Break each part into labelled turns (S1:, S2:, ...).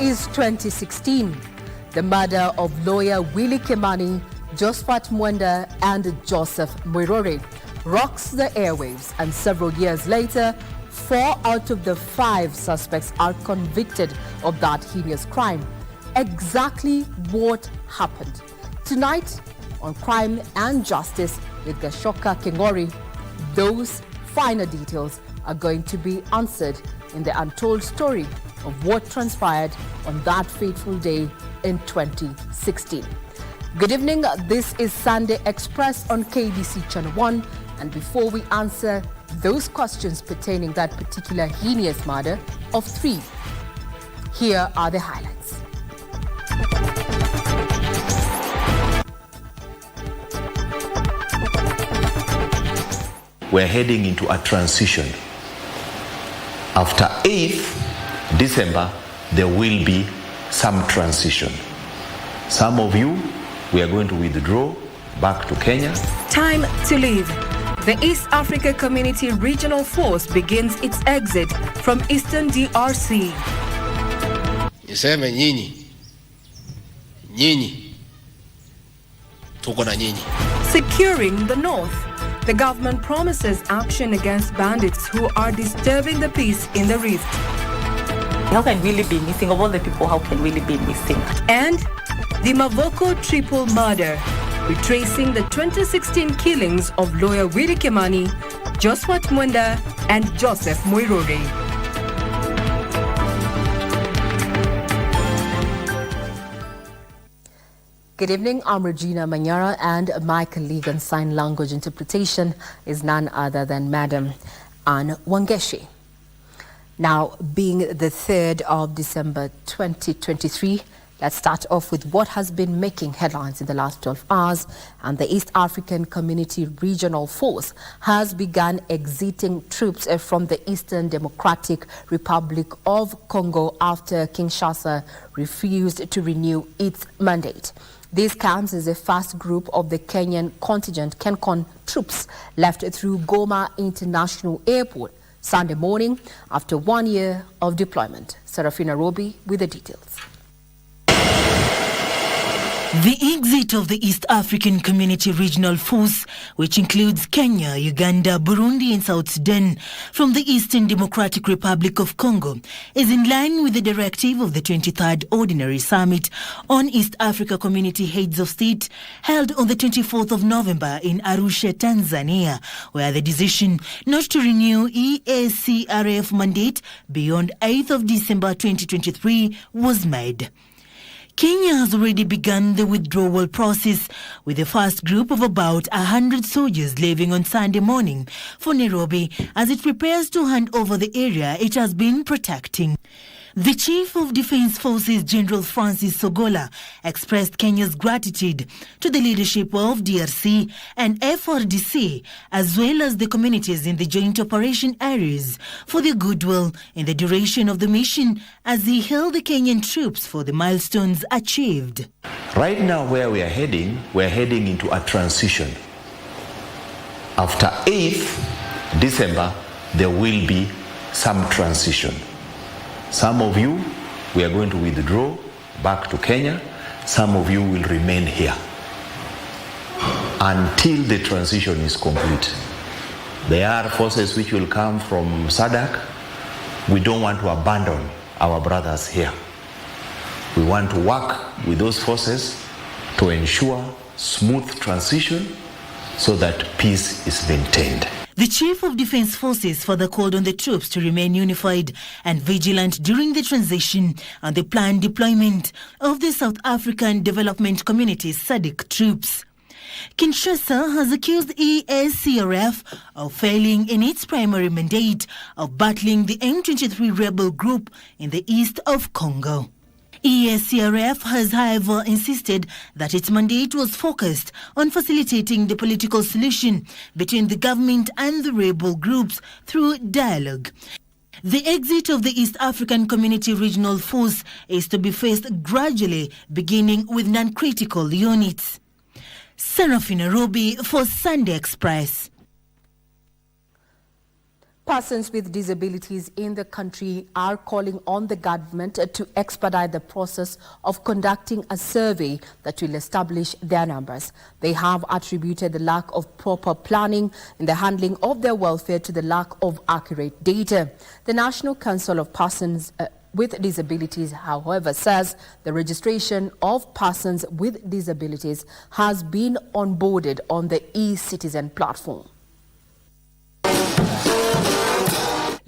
S1: is 2016. The murder of lawyer Willie Kimani, Josphat Mwenda and Joseph Mwiruri rocks the airwaves, and several years later, 4 out of the 5 suspects are convicted of that heinous crime. Exactly what happened? Tonight on Crime and Justice with Gashoka Kingori, those finer details are going to be answered in the untold story of what transpired on that fateful day in 2016. Good evening, this is Sunday Express on KBC Channel 1, and before we answer those questions pertaining that particular heinous murder of 3, here are the highlights.
S2: We're heading into a transition. After 8th December, there will be some transition. Some of you, we are going to withdraw back to Kenya.
S3: Time to leave. The East Africa Community Regional Force begins its exit from Eastern DRC.
S4: Niseme nyinyi, tuko na nyinyi.
S3: Securing the North. The government promises action against bandits who are disturbing the peace in the rift.
S5: How can really be missing? Of all the people, how can really be missing?
S3: And the Mavoko triple murder, retracing the 2016 killings of lawyer Willie Kimani, Josphat Mwenda and Joseph Mwiruri.
S1: Good evening, I'm Regina Manyara, and my colleague on sign language interpretation is none other than Madam Anne Wangeshi. Now, being the 3rd of December 2023, let's start off with what has been making headlines in the last 12 hours. And the East African Community Regional Force has begun exiting troops from the Eastern Democratic Republic of Congo after Kinshasa refused to renew its mandate. This comes as the first group of the Kenyan contingent KENCON troops left through Goma International Airport Sunday morning after 1 year of deployment. Sifuna with the details.
S6: The exit of the East African Community Regional Force, which includes Kenya, Uganda, Burundi and South Sudan, from the Eastern Democratic Republic of Congo, is in line with the directive of the 23rd Ordinary Summit on East Africa Community Heads of State held on the 24th of November in Arusha, Tanzania, where the decision not to renew EACRF mandate beyond 8th of December 2023 was made. Kenya has already begun the withdrawal process, with the first group of about 100 soldiers leaving on Sunday morning for Nairobi as it prepares to hand over the area it has been protecting. The Chief of Defence Forces, General Francis Sogola, expressed Kenya's gratitude to the leadership of DRC and FRDC, as well as the communities in the joint operation areas, for their goodwill in the duration of the mission, as he hailed the Kenyan troops for the milestones achieved.
S2: Right now, where we're heading into a transition. After 8th December, there will be some transition. Some of you, we are going to withdraw back to Kenya. Some of you will remain here until the transition is complete. There are forces which will come from SADC. We don't want to abandon our brothers here. We want to work with those forces to ensure smooth transition so that peace is maintained.
S6: The Chief of Defence Forces further called on the troops to remain unified and vigilant during the transition and the planned deployment of the South African Development Community SADC troops. Kinshasa has accused EACRF of failing in its primary mandate of battling the M23 rebel group in the east of Congo. EACRF has, however, insisted that its mandate was focused on facilitating the political solution between the government and the rebel groups through dialogue. The exit of the East African Community Regional Force is to be faced gradually, beginning with non-critical units. Sifuna for Sunday Express.
S1: Persons with disabilities in the country are calling on the government to expedite the process of conducting a survey that will establish their numbers. They have attributed the lack of proper planning in the handling of their welfare to the lack of accurate data. The National Council of Persons with Disabilities, however, says the registration of persons with disabilities has been onboarded on the e-Citizen platform.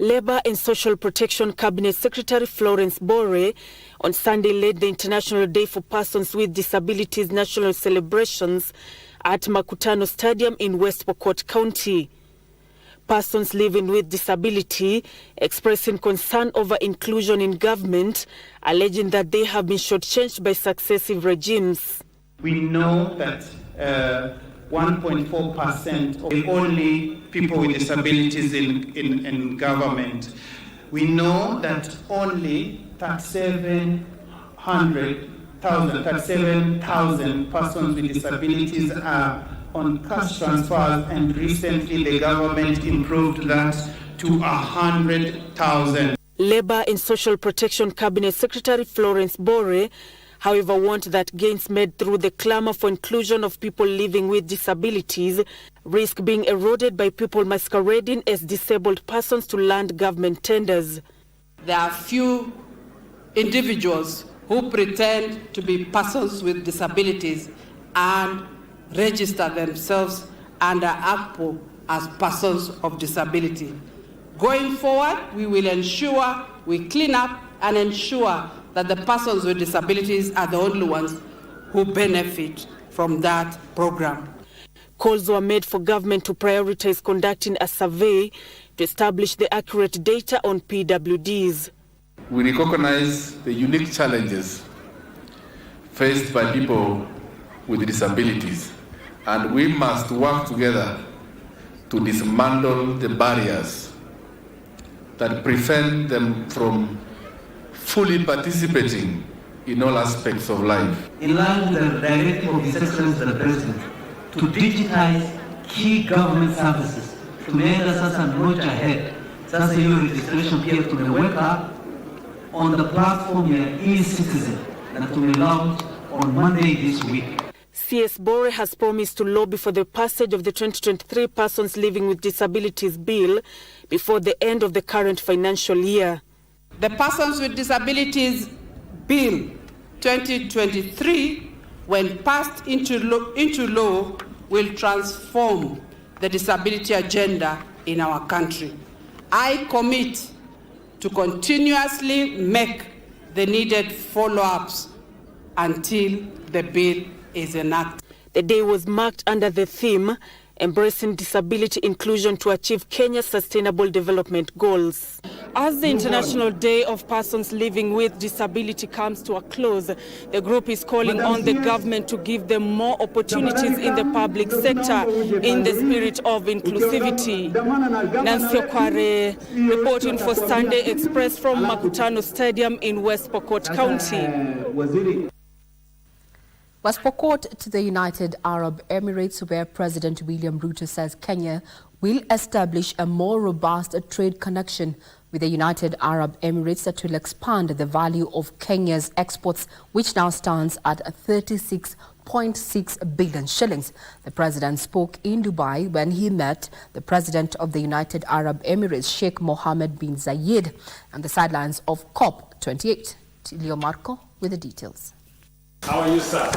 S7: Labour and Social Protection Cabinet Secretary Florence Bore on Sunday led the International Day for Persons with Disabilities national celebrations at Makutano Stadium in West Pokot County. Persons living with disability expressing concern over inclusion in government, alleging that they have been shortchanged by successive regimes.
S8: We know that 1.4% of the only people with disabilities in government. We know that only 37,000 persons with disabilities are on cash transfers, and recently the government improved that to 100,000.
S7: Labour and Social Protection Cabinet Secretary Florence Bore, however, want that gains made through the clamour for inclusion of people living with disabilities risk being eroded by people masquerading as disabled persons to land government tenders.
S9: There are few individuals who pretend to be persons with disabilities and register themselves under ACPO as persons of disability. Going forward, we will ensure we clean up and ensure that the persons with disabilities are the only ones who benefit from that program.
S7: Calls were made for government to prioritize conducting a survey to establish the accurate data on PWDs.
S10: We recognize the unique challenges faced by people with disabilities, and we must work together to dismantle the barriers that prevent them from fully participating in all aspects of life.
S11: In line with the directive of His Excellency the President to digitize key government services, tumeenda sasa notch ahead. Sasa hiyo registration pia tumeweka on the platform ya e-Citizen na tumelaunch on Monday this week.
S7: CS Bore has promised to lobby for the passage of the 2023 Persons Living with Disabilities Bill before the end of the current financial year.
S9: The Persons with Disabilities Bill 2023, when passed into law, will transform the disability agenda in our country. I commit to continuously make the needed follow-ups until the bill is enacted.
S7: The day was marked under the theme, Embracing Disability Inclusion to Achieve Kenya's Sustainable Development Goals. As the International Day of Persons Living with Disability comes to a close, the group is calling on the government to give them more opportunities in the public sector in the spirit of inclusivity. Nancy Okware reporting for Sunday Express from Makutano Stadium in West Pokot County.
S1: West Pokot to the United Arab Emirates, where President William Ruto says Kenya will establish a more robust trade connection with the United Arab Emirates that will expand the value of Kenya's exports, which now stands at 36.6 billion shillings. The president spoke in Dubai when he met the president of the United Arab Emirates, Sheikh Mohammed bin Zayed, on the sidelines of COP28. Leo Marco with the details.
S12: How are you, sir?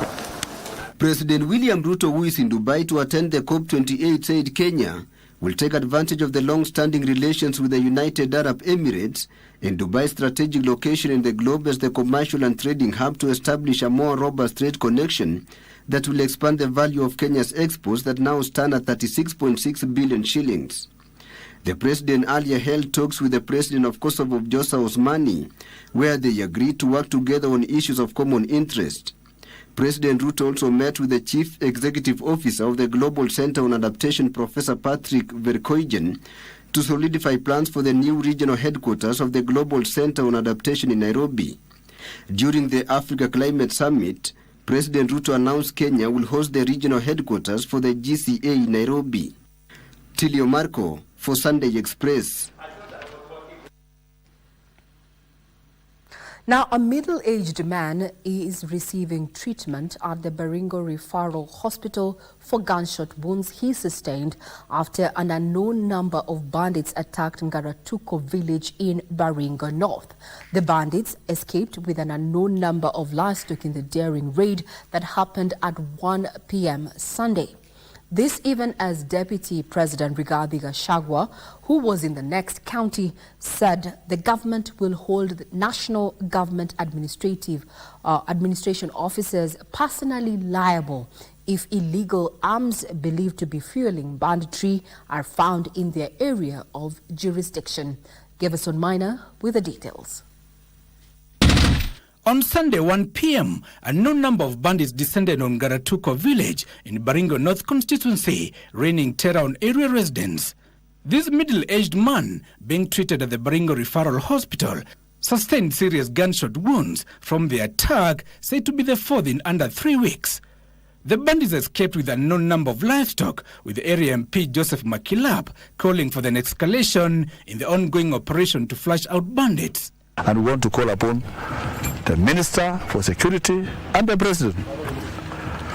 S13: President William Ruto, who is in Dubai to attend the COP28, said Kenya will take advantage of the long-standing relations with the United Arab Emirates and Dubai's strategic location in the globe as the commercial and trading hub to establish a more robust trade connection that will expand the value of Kenya's exports that now stand at 36.6 billion shillings. The president earlier held talks with the president of Kosovo, Vjosa Osmani, where they agreed to work together on issues of common interest. President Ruto also met with the Chief Executive Officer of the Global Center on Adaptation, Professor Patrick Verkoijen, to solidify plans for the new regional headquarters of the Global Center on Adaptation in Nairobi. During the Africa Climate Summit, President Ruto announced Kenya will host the regional headquarters for the GCA in Nairobi. Tilio Marco for Sunday Express.
S1: Now, a middle-aged man is receiving treatment at the Baringo Referral Hospital for gunshot wounds he sustained after an unknown number of bandits attacked Ngaratuko village in Baringo North. The bandits escaped with an unknown number of livestock in the daring raid that happened at 1 p.m. Sunday. This even as Deputy President Rigathi Gachagua, who was in the next county, said the government will hold the national government administration officers personally liable if illegal arms believed to be fueling banditry are found in their area of jurisdiction. Giverson Minor with the details.
S12: On Sunday, 1 p.m., a known number of bandits descended on Ngaratuko village in Baringo North constituency, raining terror on area residents. This middle-aged man, being treated at the Baringo Referral Hospital, sustained serious gunshot wounds from the attack, said to be the fourth in under 3 weeks. The bandits escaped with a known number of livestock, with area MP Joseph Makilap calling for an escalation in the ongoing operation to flush out bandits.
S14: And we want to call upon the Minister for Security and the President.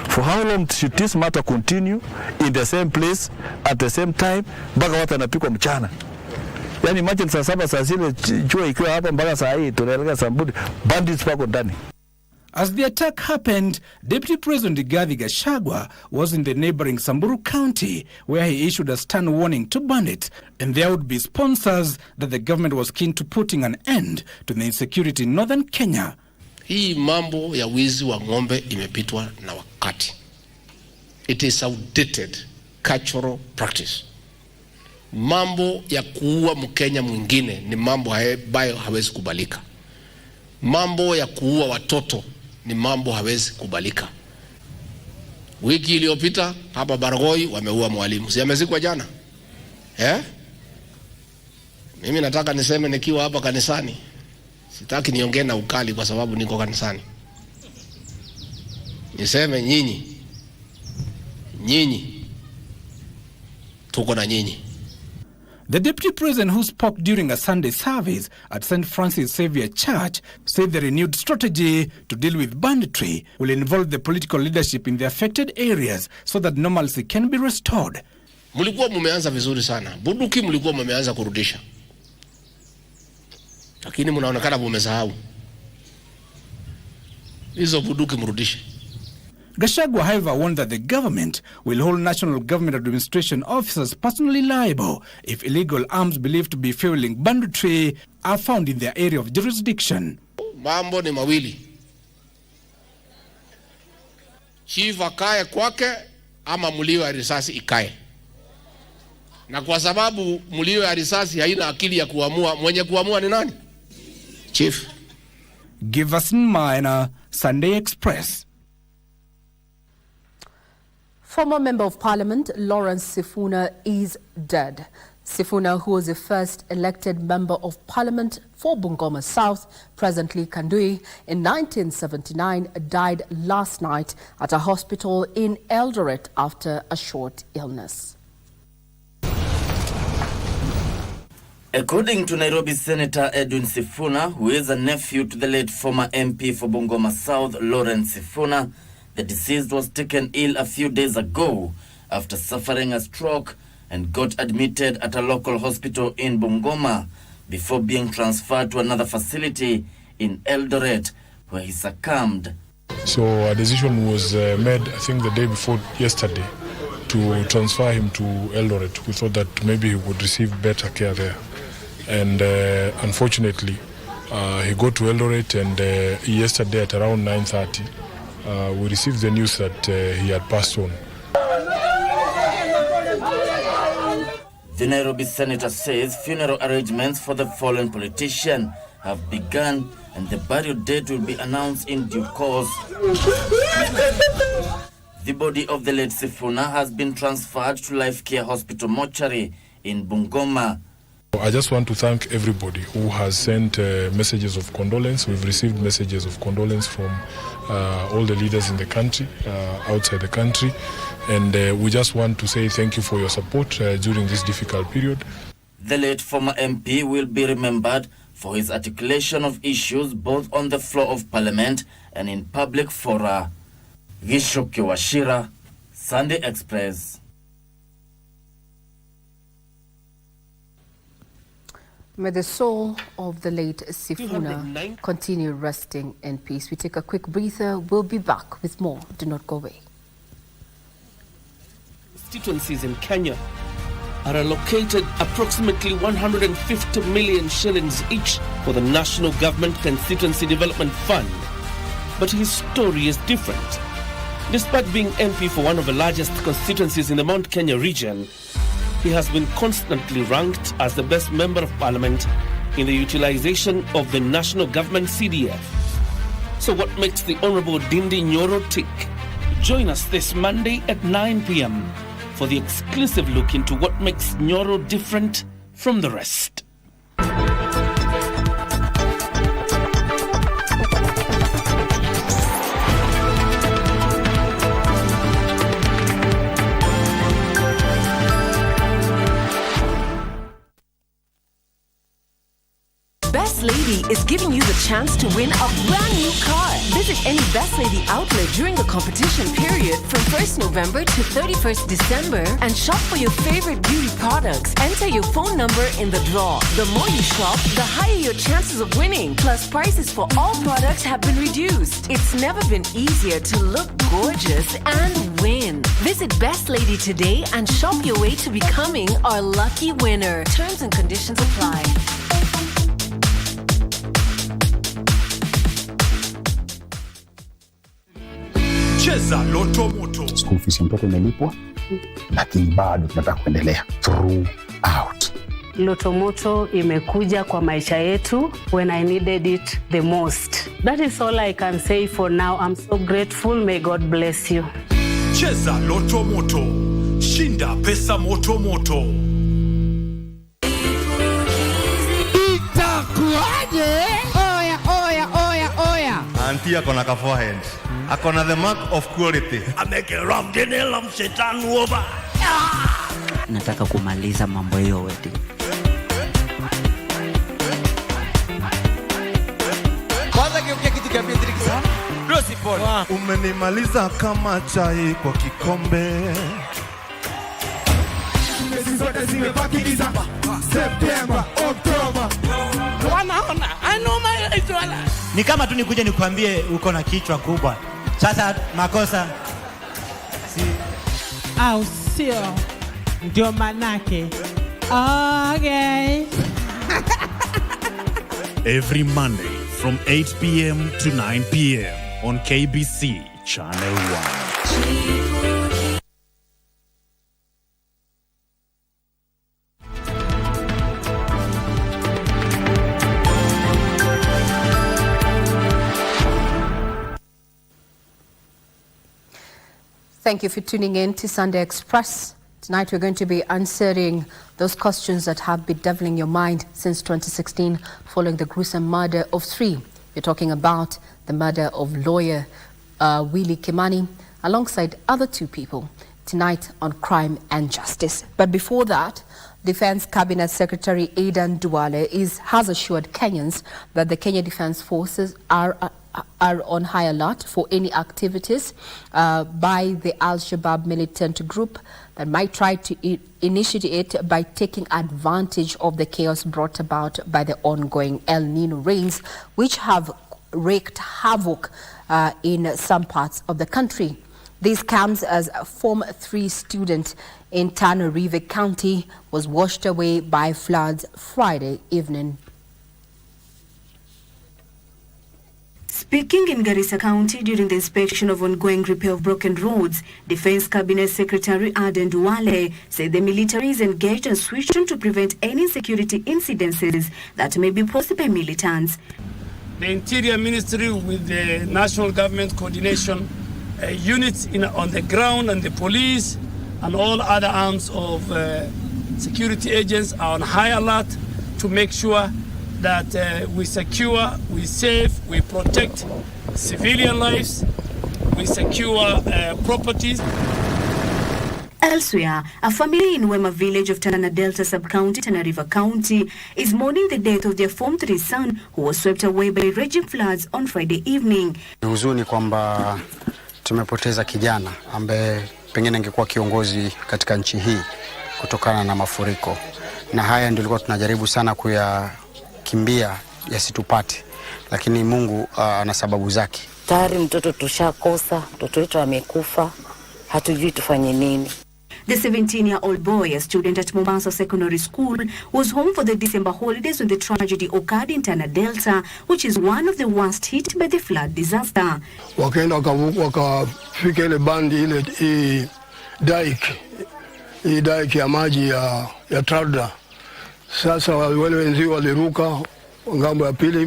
S14: For how long should this matter continue in the same place at the same time? Mpaka watu wanapikwa mchana. Yani imagine saa saba saa zile jua ikiwa hapa mpaka saa hii tunaelekea Sambudi, bandits wako ndani.
S12: As the attack happened, Deputy President Rigathi Gachagua was in the neighboring Samburu County, where he issued a stern warning to bandits, and there would be sponsors that the government was keen to putting an end to the insecurity in northern Kenya.
S4: Hii mambo ya wizi wa ng'ombe imepitwa na wakati. It is outdated cultural practice. Mambo ya kuua Mkenya mwingine ni mambo ambayo hawezi kubalika. Mambo ya kuua watoto ni mambo hawezi kubalika. Wiki iliyopita hapa Baragoi wameua mwalimu. Si amezikwa jana? Mimi nataka niseme nikiwa hapa kanisani. Sitaki niongee na ukali kwa sababu niko kanisani. Niseme nyinyi tuko na nyinyi.
S12: The Deputy President, who spoke during a Sunday service at St. Francis Xavier Church, said the renewed strategy to deal with banditry will involve the political leadership in the affected areas so that normalcy can be restored.
S4: Mulikuwa mumeanza vizuri sana. Bunduki mulikuwa mumeanza kurudisha. Lakini mnaonekana mumesahau. Hizo bunduki mrudishe.
S12: Gachagua, however, warned that the government will hold national government administration officers personally liable if illegal arms believed to be fueling banditry are found in their area of jurisdiction.
S4: Mambo ni mawili. Chief akae kwake ama mlio ya risasi ikae. Na kwa sababu mlio ya risasi haina akili ya kuamua, mwenye kuamua ni nani? Chief.
S12: Giverson Minor, Sunday Express.
S1: Former Member of Parliament Lawrence Sifuna is dead. Sifuna, who was the first elected Member of Parliament for Bungoma South, presently Kandui, in 1979, died last night at a hospital in Eldoret after a short illness.
S15: According to Nairobi Senator Edwin Sifuna, who is a nephew to the late former MP for Bungoma South, Lawrence Sifuna, the deceased was taken ill a few days ago after suffering a stroke and got admitted at a local hospital in Bungoma before being transferred to another facility in Eldoret, where he succumbed.
S16: So a decision was made, I think the day before yesterday, to transfer him to Eldoret. We thought that maybe he would receive better care there. And unfortunately, he got to Eldoret, and yesterday at around 9:30, we received the news that he had passed on.
S15: The Nairobi senator says funeral arrangements for the fallen politician have begun and the burial date will be announced in due course. The body of the late Sifuna has been transferred to Life Care Hospital mortuary in Bungoma.
S16: I just want to thank everybody who has sent messages of condolence. We've received messages of condolence from all the leaders in the country, outside the country, and we just want to say thank you for your support during this difficult period.
S15: The late former MP will be remembered for his articulation of issues both on the floor of Parliament and in public fora. Gishoke Washira, Sunday Express.
S1: May the soul of the late Sifuna continue resting in peace. We take a quick breather. We'll be back with more. Do not go away.
S17: Constituencies in Kenya are allocated approximately 150 million shillings each for the National Government Constituency Development Fund. But his story is different. Despite being MP for one of the largest constituencies in the Mount Kenya region, he has been constantly ranked as the best member of parliament in the utilization of the national government CDF. So what makes the Honorable Dindi Nyoro tick? Join us this Monday at 9 p.m. for the exclusive look into what makes Nyoro different from the rest.
S18: Best Lady is giving you the chance to win a brand new car. Visit any Best Lady outlet during the competition period from 1st November to 31st December and shop for your favorite beauty products. Enter your phone number in the draw. The more you shop, the higher your chances of winning. Plus, prices for all products have been reduced. It's never been easier to look gorgeous and win. Visit Best Lady today and shop your way to becoming our lucky winner. Terms and conditions apply.
S19: Cheza Loto Moto. School fees mtoto imelipwa, lakini bado tunataka kuendelea throughout.
S20: Loto Moto imekuja kwa maisha yetu when I needed it the most. That is all I can say for now. I'm so grateful. May God bless you.
S19: Cheza Loto Moto. Shinda pesa moto moto.
S21: Itakuaje? Oya.
S22: Auntie akona ka forehead. Akona the mark of quality.
S19: Ameke ram denela mshetani over.
S23: Nataka kumaliza mambo hiyo wedding.
S21: Kwanza kiukia kitu kia Beatrix sana. Rosi Paul.
S22: Umenimaliza kama chai kwa kikombe.
S21: Mezi zote zimebaki December, September, October. Wanaona, I know my Israel.
S24: Ni kama tu nikuje nikwambie uko na kichwa kubwa. Sasa makosa
S21: si au sio? Ndio manake. Okay.
S19: Every Monday from 8 p.m. to 9 p.m. on KBC Channel 1.
S1: Thank you for tuning in to Sunday Express. Tonight we're going to be answering those questions that have been deviling your mind since 2016 following the gruesome murder of 3. We're talking about the murder of lawyer Willie Kimani alongside other 2 people tonight on Crime and Justice. But before that, Defense Cabinet Secretary Adan Duale has assured Kenyans that the Kenya Defense Forces are on high alert for any activities by the Al-Shabaab militant group that might try to initiate it by taking advantage of the chaos brought about by the ongoing El Nino rains, which have wreaked havoc in some parts of the country. This comes as a Form 3 student in Tana River County was washed away by floods Friday evening.
S3: Speaking in Garissa County during the inspection of ongoing repair of broken roads, Defense Cabinet Secretary Aden Duale said the military is engaged and switched on to prevent any security incidences that may be posed by militants.
S25: The Interior Ministry with the National Government Coordination units on the ground and the police and all other arms of security agents are on high alert to make sure that we secure, we save, we protect civilian lives, we secure properties.
S3: Elsewhere, a family in Wema village of Tana Delta Sub-County, Tana River County, is mourning the death of their Form 3 son who was swept away by raging floods on Friday evening.
S2: Ni huzuni kwamba tumepoteza kijana ambaye pengine angekuwa kiongozi katika nchi hii kutokana na mafuriko. Na haya ndio tulikuwa tunajaribu sana kuyakimbia yasitupate. Lakini Mungu ana sababu zake.
S5: Tayari mtoto tushakosa, mtoto wetu amekufa, hatujui tufanye nini.
S3: The 17-year-old boy, a student at Mombasa Secondary School, was home for the December holidays when the tragedy occurred in Tana Delta, which is one of the worst hit by the flood disaster.
S6: Wakaenda wakafika ile bandi ile dike ya maji ya Trada. Sasa wale wenzio waliruka ngambo ya pili,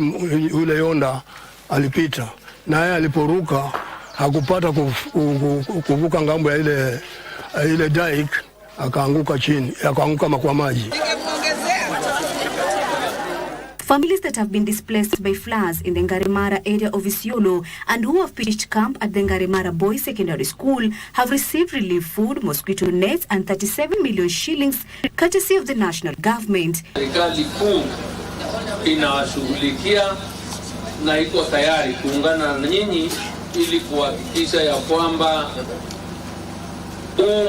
S6: ule yonda alipita. Na yeye aliporuka hakupata kuvuka ngambo ya ile dike, akaanguka chini, akaanguka kwa maji.
S3: Families that have been displaced by floods in the Ngarimara area of Isiolo and who have pitched camp at the Ngarimara Boys Secondary School have received relief food, mosquito nets and 37 million shillings courtesy of the national government.
S8: Serikali kuu inawashughulikia na iko tayari kuungana na nyinyi ili kuhakikisha ya kwamba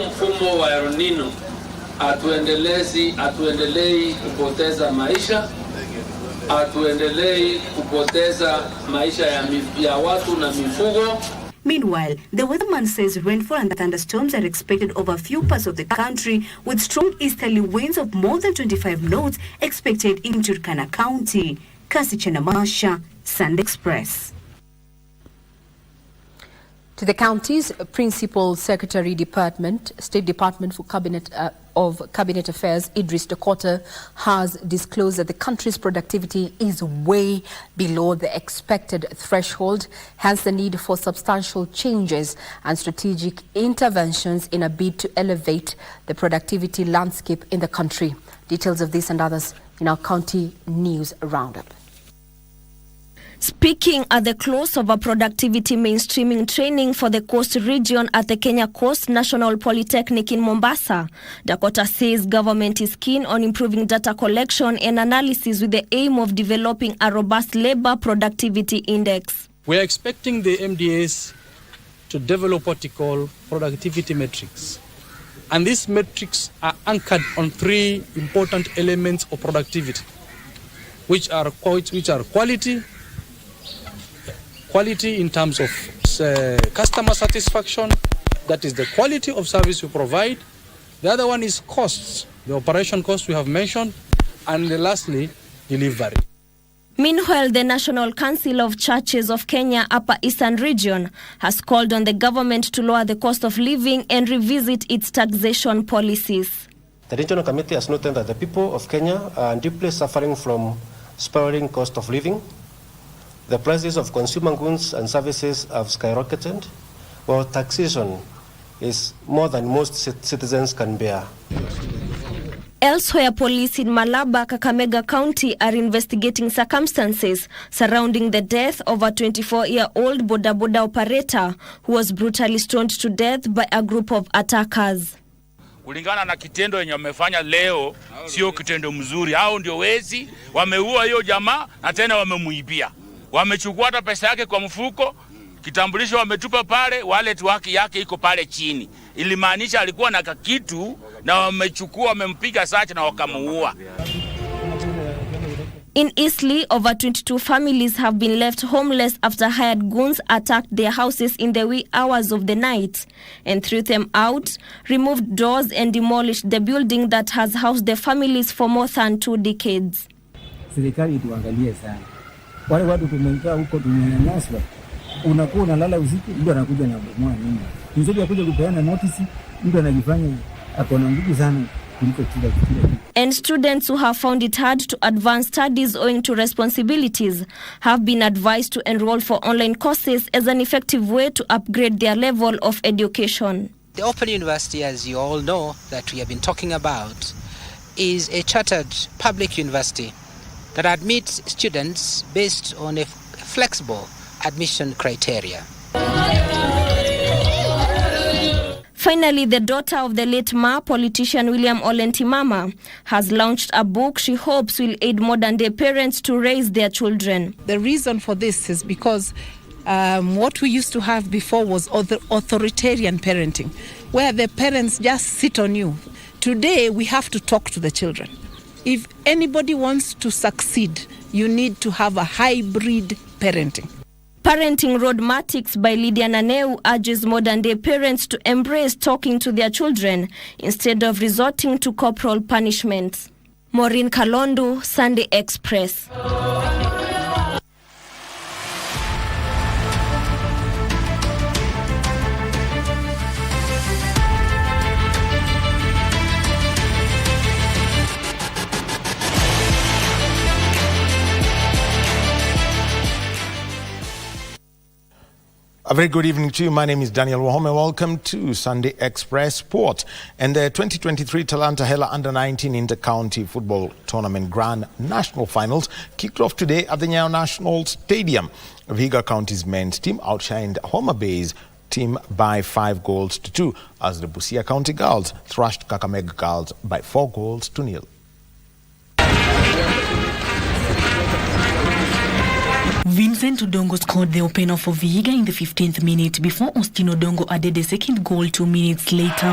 S8: mfumo wa El Nino atuendelei kupoteza maisha, atuendelei kupoteza maisha ya watu na mifugo.
S3: Meanwhile, the weatherman says rainfall and thunderstorms are expected over a few parts of the country, with strong easterly winds of more than 25 knots expected in Turkana County. Kasi Chenamasha, Sand Express.
S1: To the county's Principal Secretary Department, State Department for Cabinet Affairs, Idris Dakota, has disclosed that the country's productivity is way below the expected threshold, hence the need for substantial changes and strategic interventions in a bid to elevate the productivity landscape in the country. Details of this and others in our county news roundup.
S10: Speaking at the close of a productivity mainstreaming training for the Coast region at the Kenya Coast National Polytechnic in Mombasa, Dakota says government is keen on improving data collection and analysis with the aim of developing a robust labor productivity index.
S26: We are expecting the MDAs to develop what we call productivity metrics. And these metrics are anchored on three important elements of productivity, which are quality in terms of customer satisfaction, that is the quality of service we provide. The other one is costs, the operation costs we have mentioned, and lastly, delivery.
S10: Meanwhile, the National Council of Churches of Kenya Upper Eastern Region has called on the government to lower the cost of living and revisit its taxation policies.
S27: The Regional Committee has noted that the people of Kenya are deeply suffering from spiraling cost of living. The prices of consumer goods and services have skyrocketed, while taxation is more than most citizens can bear.
S10: Elsewhere, police in Malaba, Kakamega County are investigating circumstances surrounding the death of a 24-year-old boda operator who was brutally stoned to death by a group of attackers.
S28: Kulingana na kitendo yenye wamefanya leo, sio kitendo mzuri. Hao ndio wezi, wameua hiyo jamaa na tena wamemuibia. Wamechukua hata pesa yake kwa mfuko, kitambulisho wametupa pale, wallet yake iko pale chini. Ilimaanisha alikuwa na kitu na wamechukua, wamempiga sacha na wakamuua.
S10: In Eastleigh, over 22 families have been left homeless after hired goons attacked their houses in the wee hours of the night and threw them out, removed doors and demolished the building that has housed the families for more than 2 decades.
S29: Serikali tuangalie sana. Wale watu tumekaa huko tumenyanyaswa. Unakuwa unalala usiku, mtu anakuja na bomoa nyumba. Mzee akuja kupeana notice, mtu anajifanya akona nguvu sana kuliko kila.
S10: And students who have found it hard to advance studies owing to responsibilities have been advised to enroll for online courses as an effective way to upgrade their level of education.
S30: The Open University, as you all know, that we have been talking about, is a chartered public university that admits students based on a flexible admission criteria.
S10: Finally, the daughter of the late politician William Ole Ntimama has launched a book she hopes will aid modern-day parents to raise their children.
S4: The reason for this is because what we used to have before was authoritarian parenting, where the parents just sit on you. Today, we have to talk to the children. If anybody wants to succeed, you need to have a hybrid parenting.
S10: Parenting Roadmatics by Lydia Naneu urges modern-day parents to embrace talking to their children instead of resorting to corporal punishments. Maureen Kalondo, Sunday Express.
S7: A very good evening to you. My name is Daniel Wahome. Welcome to Sunday Express Sport. And the 2023 Talanta Hela Under-19 Inter-County Football Tournament Grand National Finals kicked off today at the Nyayo National Stadium. Vihiga County's men's team outshined Homa Bay's team by 5-2, as the Busia County girls thrashed Kakamega girls by 4-0.
S9: Vincent Odongo scored the opener for Vihiga in the 15th minute before Austin Odongo added the second goal 2 minutes later.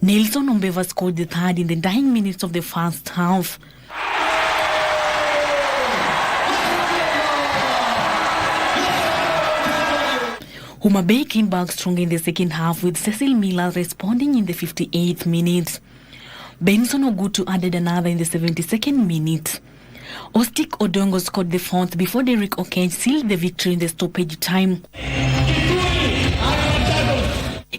S9: Nelson Ombeva scored the third in the dying minutes of the first half. Homa Bay came back strong in the second half with Cecil Miller responding in the 58th minute. Benson Ogutu added another in the 72nd minute. Ostik Odongo scored the fourth before Derek Okech sealed the victory in the stoppage time.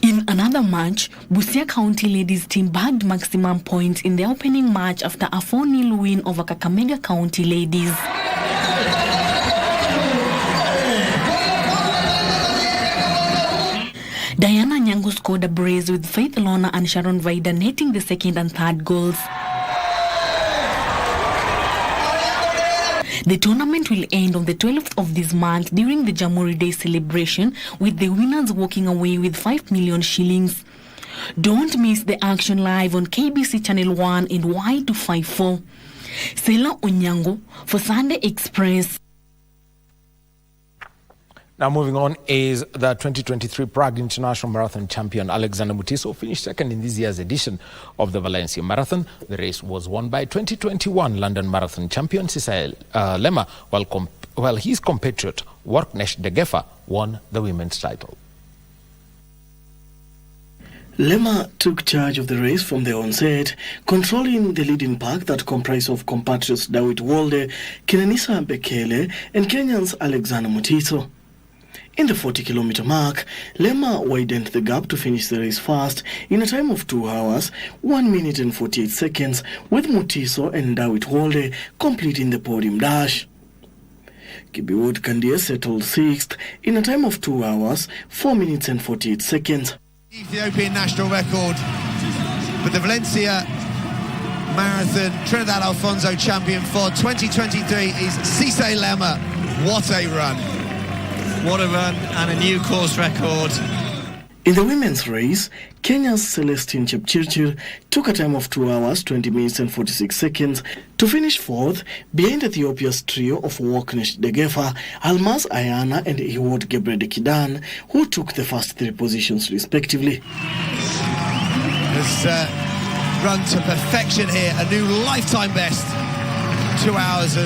S9: In another match, Busia County ladies team bagged maximum points in the opening match after a 4-0 win over Kakamega County ladies. Diana Nyango scored a brace with Faith Lona and Sharon Vida netting the second and third goals. The tournament will end on the 12th of this month during the Jamhuri Day celebration, with the winners walking away with 5 million shillings. Don't miss the action live on KBC Channel 1 and Y254. Sela Onyango for Sunday Express.
S7: Now moving on is the 2023 Prague International Marathon champion Alexander Mutiso finished second in this year's edition of the Valencia Marathon. The race was won by 2021 London Marathon champion Sisal Lema, while his compatriot Worknesh Degefa won the women's title.
S11: Lema took charge of the race from the onset, controlling the leading pack that comprised of compatriots Dawit Wolde, Kinanisa Bekele, and Kenyans Alexander Mutiso. In the 40-kilometer mark, Lema widened the gap to finish the race fast in a time of 2 hours, 1 minute and 48 seconds, with Mutiso and Dawit Wolde completing the podium dash. Kibiwot Kandie settled 6th in a time of 2 hours, 4 minutes and 48 seconds.
S12: Ethiopian national record, but the Valencia Marathon Trinidad Alfonso champion for 2023 is Sisal Lema. What a run! What a run and a new course record.
S11: In the women's race, Kenya's Celestine Chepchirchir took a time of 2 hours, 20 minutes and 46 seconds to finish fourth behind Ethiopia's trio of Worknesh Degefa, Almaz Ayana and Iwot Gebrede Kidan, who took the first 3 positions respectively.
S12: Has run to perfection here, a new lifetime best. 2 hours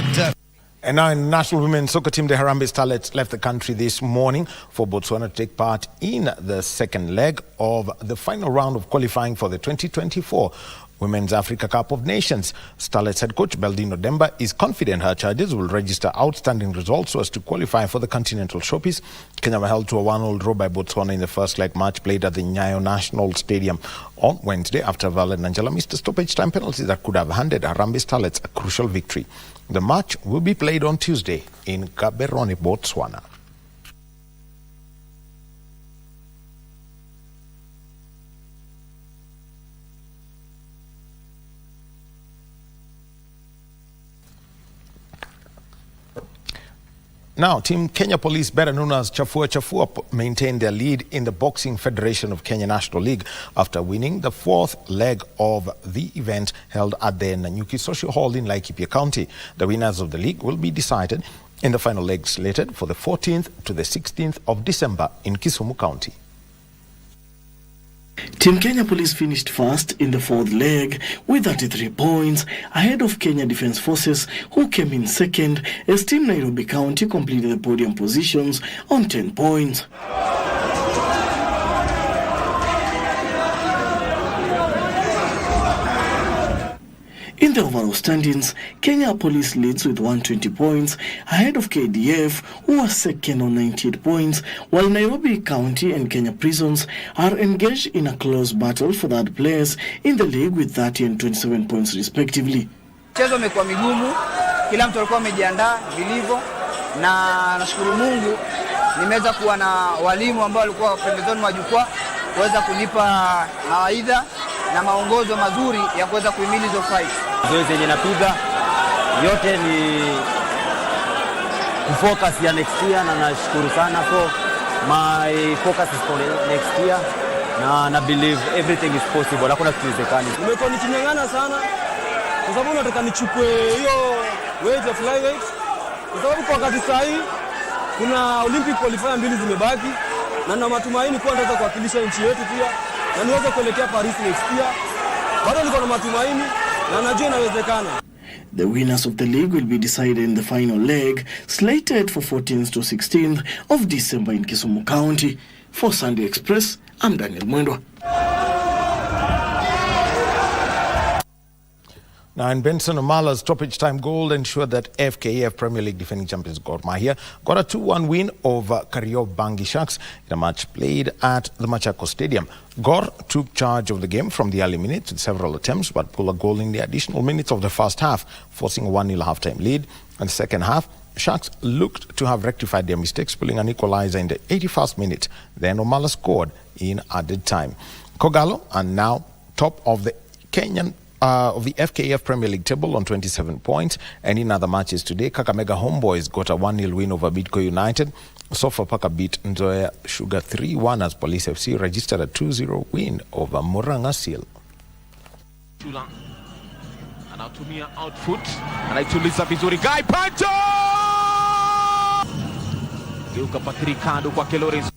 S7: And now in the national women's soccer team, the Harambee Starlets left the country this morning for Botswana to take part in the second leg of the final round of qualifying for the 2024 Women's Africa Cup of Nations. Starlets head coach Beldino Demba is confident her charges will register outstanding results so as to qualify for the Continental Showpiece. Kenya were held to a 1-0 draw by Botswana in the first leg match played at the Nyayo National Stadium on Wednesday after Valen Nanjala missed a stoppage time penalty that could have handed Harambee Starlets a crucial victory. The match will be played on Tuesday in Gaborone, Botswana. Now, Team Kenya Police, better known as Chafua, maintained their lead in the Boxing Federation of Kenya National League after winning the 4th leg of the event held at the Nanyuki Social Hall in Laikipia County. The winners of the league will be decided in the final leg slated for the 14th to the 16th of December in Kisumu County.
S11: Team Kenya Police finished first in the 4th leg with 33 points, ahead of Kenya Defence Forces, who came in second, as Team Nairobi County completed the podium positions on 10 points. In the overall standings, Kenya Police leads with 120 points, ahead of KDF, who are second on 98 points, while Nairobi County and Kenya Prisons are engaged in a close battle for third place in the league with 30 and 27 points respectively.
S13: Mchezo umekuwa migumu, kila mtu alikuwa amejiandaa vilivyo, na nashukuru Mungu nimeweza kuwa na walimu ambao walikuwa pembezoni mwa jukwaa kuweza kunipa mawaidha na maongozo mazuri ya kuweza kuhimili hizo fight.
S14: Zoezi yenye napiga yote ni kufocus ya next year, na nashukuru sana, so my focus is for next year, na believe everything is possible, hakuna kitu kiwezekani.
S13: Nimekuwa nikinyang'ana sana kwa sababu nataka nichukue hiyo weight ya flyweight, kwa sababu kwa wakati sahihi kuna Olympic qualifier 2 zimebaki, na na matumaini kuwa nitaweza kuwakilisha nchi yetu pia na niweze kuelekea Paris next year. Bado niko na matumaini na najua inawezekana.
S11: The winners of the league will be decided in the final leg, slated for 14th to 16th of December in Kisumu County. For Sunday Express, I'm Daniel Mwendwa.
S7: Now, in Benson Omala's stoppage time goal ensured that FKF Premier League defending champions Gor Mahia got a 2-1 win over Kariobangi Sharks in a match played at the Machako Stadium. Gor took charge of the game from the early minutes with several attempts, but pulled a goal in the additional minutes of the first half, forcing a 1-0 halftime lead. In the second half, Sharks looked to have rectified their mistakes, pulling an equalizer in the 81st minute. Then Omala scored in added time. Kogalo are now top of the of the FKF Premier League table on 27 points. And in other matches today, Kakamega Homeboys got a 1-0 win over Bidco United. Sofapaka beat Nzoia Sugar 3-1 as Police FC registered a 2-0 win over Murang'a Seal.
S21: Chula anatumia outfoot, anaituliza vizuri Guy Pancho! Geuka Patrikado kwa Kelores.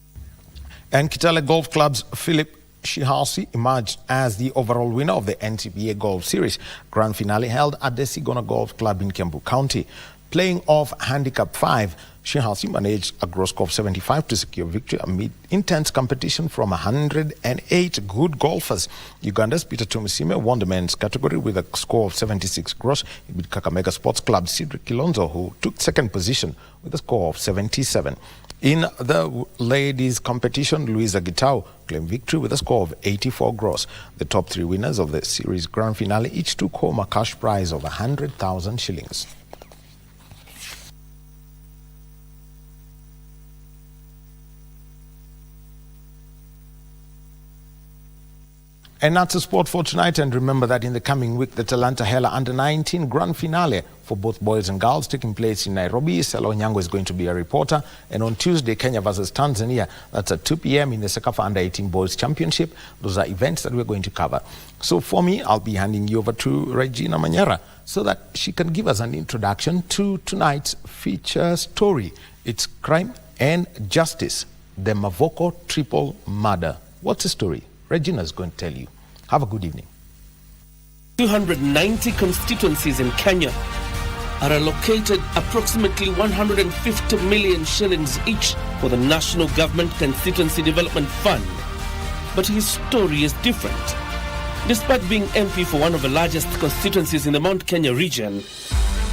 S7: And Kitale Golf Club's Philip Shihasi emerged as the overall winner of the NCBA Golf Series Grand Finale held at the Sigona Golf Club in Kiambu County. Playing off Handicap 5, Shihasi managed a gross score of 75 to secure victory amid intense competition from 108 good golfers. Uganda's Peter Tumusime won the men's category with a score of 76 gross. He beat Kakamega Sports Club's Cedric Kilonzo, who took second position with a score of 77. In the ladies' competition, Luisa Gitao claimed victory with a score of 84 gross. The top 3 winners of the series grand finale each took home a cash prize of 100,000 shillings. And that's the sport for tonight. And remember that in the coming week, the Talanta Hela Under-19 Grand Finale for both boys and girls taking place in Nairobi. Selo Nyango is going to be a reporter. And on Tuesday, Kenya versus Tanzania. That's at 2 p.m. in the Sekafa Under-18 Boys Championship. Those are events that we're going to cover. So for me, I'll be handing you over to Regina Manyara so that she can give us an introduction to tonight's feature story. It's Crime and Justice, the Mavoko triple murder. What's the story? Regina is going to tell you. Have a good evening.
S15: 290 constituencies in Kenya are allocated approximately 150 million shillings each for the National Government Constituency Development Fund. But his story is different. Despite being MP for one of the largest constituencies in the Mount Kenya region,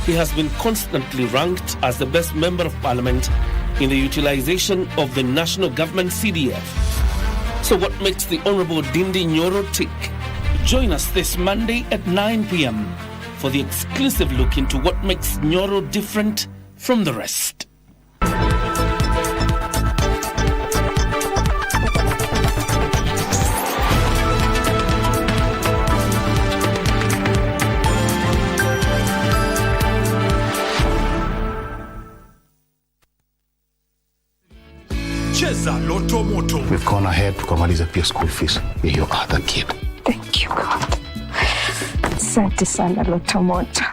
S15: he has been constantly ranked as the best member of parliament in the utilization of the National Government CDF. So what makes the Honorable Dindi Nyoro tick? Join us this Monday at 9 p.m. for the exclusive look into what makes Nyoro different from the rest.
S21: Cheza Loto Moto.
S2: We've gone ahead tukamaliza pia school fees ya your other kid.
S16: Thank you God. Asante sana Loto Moto.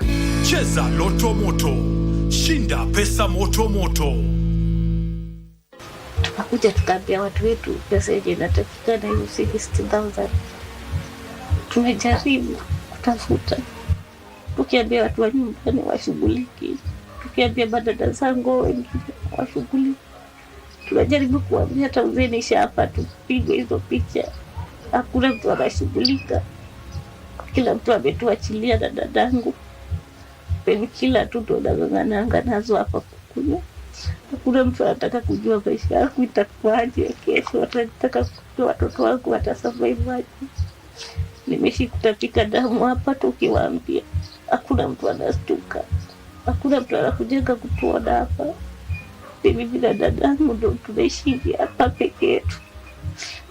S21: Cheza Loto Moto. Shinda pesa moto moto.
S17: Tukakuja tukaambia watu wetu pesa yenye inatakikana hiyo 60,000. Tumejaribu kutafuta. Tukiambia watu wa nyumbani washughuliki. Tukiambia badada zangu wengine washughuliki. Tunajaribu kuambia tauzeni shapa tupige hizo picha. Hakuna mtu anashughulika. Kila mtu ametuachilia na dadangu. Kila tu tunang'ang'ana nazo hapa kukunywa. Hakuna mtu anataka kujua maisha yangu itakuwaje kesho. Anataka kujua watoto wangu watasurvive aje. Nimeshi kutapika damu hapa tukiwaambia. Hakuna mtu anastuka. Hakuna mtu anakujenga kutuona hapa. Mimi na dadangu ndo tunaishi hapa peke yetu.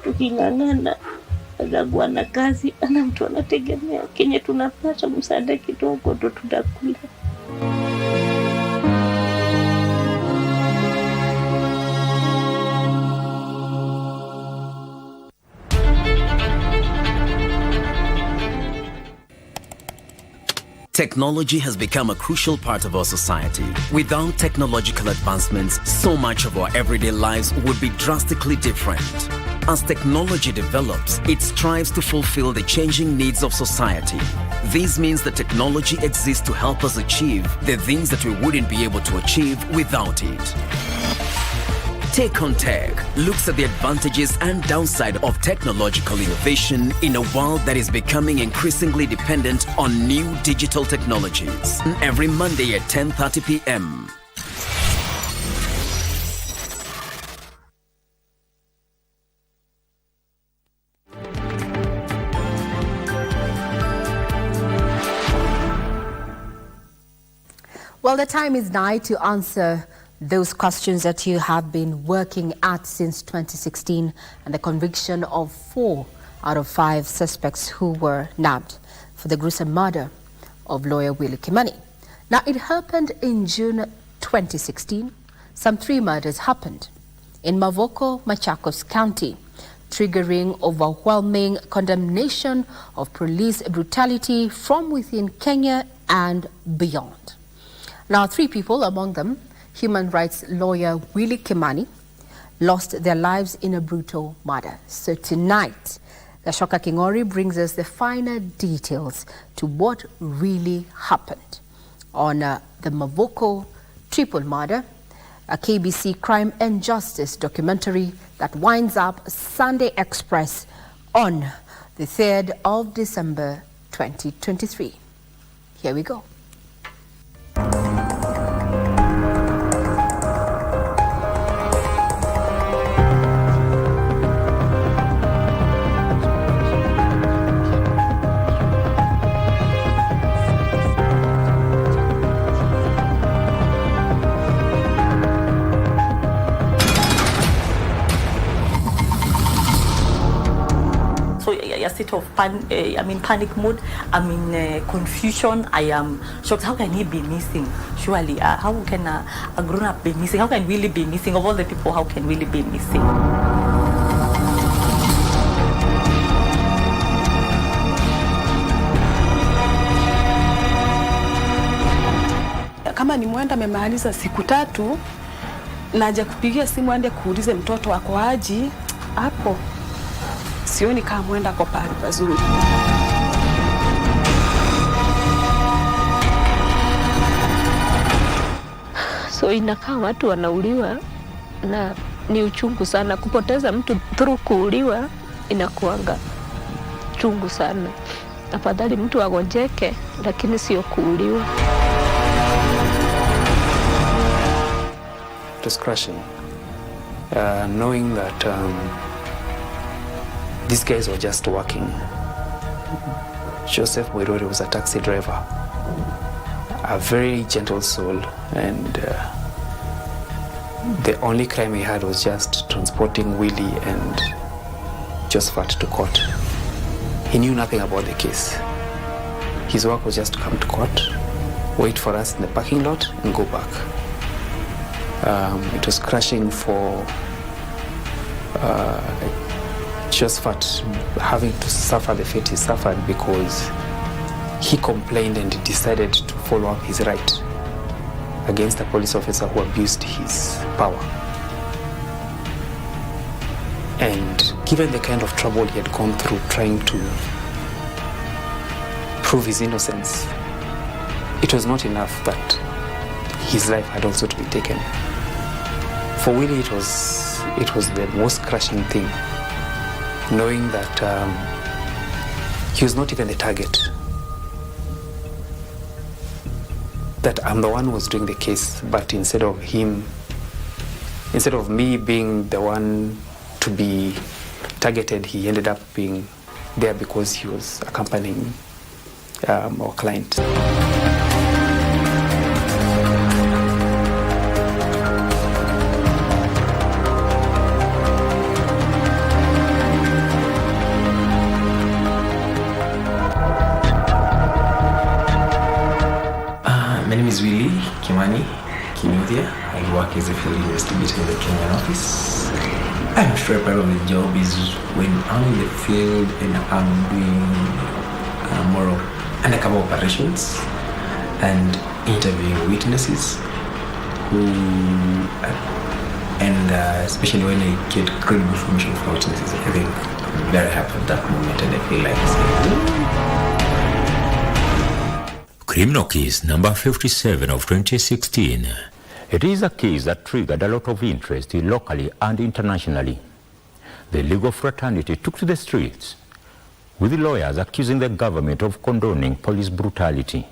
S17: Tuking'ang'ana. Dadangu ana kazi, ana mtu anategemea. Kenye tunapata msaada kidogo ndo tunakula.
S18: Technology has become a crucial part of our society. Without technological advancements, so much of our everyday lives would be drastically different. As technology develops, it strives to fulfill the changing needs of society. This means that technology exists to help us achieve the things that we wouldn't be able to achieve without it. Take on Tech looks at the advantages and downside of technological innovation in a world that is becoming increasingly dependent on new digital technologies. Every Monday at 10:30 p.m.
S1: Well, the time is nigh to answer those questions that you have been working at since 2016 and the conviction of 4 out of 5 suspects who were nabbed for the gruesome murder of lawyer Willie Kimani. Now, it happened in June 2016. Some 3 murders happened in Mavoko, Machakos County, triggering overwhelming condemnation of police brutality from within Kenya and beyond. Now, 3 people, among them human rights lawyer Willie Kimani, lost their lives in a brutal murder. So tonight, Gashoka Kingori brings us the finer details to what really happened on the Mavoko triple murder, a KBC Crime and Justice documentary that winds up Sunday Express on the 3rd of December 2023. Here we go.
S19: A state of panic mode. I'm in confusion. I am shocked. How can he be missing? Surely, how can a grown-up be missing? How can Willie be missing? Of all the people, how can Willie be missing?
S20: Kama ni mwenda amemaliza siku 3 na haja kupigia simu aende kuulize mtoto wako aje, hapo sioni kama mwenda kwa pale pazuri.
S16: So inakaa watu wanauliwa na ni uchungu sana. Kupoteza mtu through kuuliwa inakuanga chungu sana. Afadhali mtu agonjeke lakini sio kuuliwa.
S22: It was crushing, knowing that these guys were just working. Joseph Mwirori was a taxi driver, a very gentle soul, and the only crime he had was just transporting Willie and Josephat to court. He knew nothing about the case. His work was just to come to court, wait for us in the parking lot, and go back. It was crushing for Josephat having to suffer the fate he suffered because he complained and decided to follow up his right against a police officer who abused his power. And given the kind of trouble he had gone through trying to prove his innocence, it was not enough that his life had also to be taken. For Willie, it was the most crushing thing, knowing that he was not even the target. That I'm the one who was doing the case, but instead of me being the one to be targeted, he ended up being there because he was accompanying our client.
S3: My name is Willie Kimani Kinuthia. I work as a field investigator in the Kenyan office. I'm sure part of the job is when I'm in the field and I'm doing more of undercover operations and interviewing witnesses and especially when I get credible information from witnesses, I think I'm very happy at that moment and I feel like
S5: Criminal case number 57 of 2016. It is a case that triggered a lot of interest locally and internationally. The legal fraternity took to the streets, with lawyers accusing the government of condoning police brutality.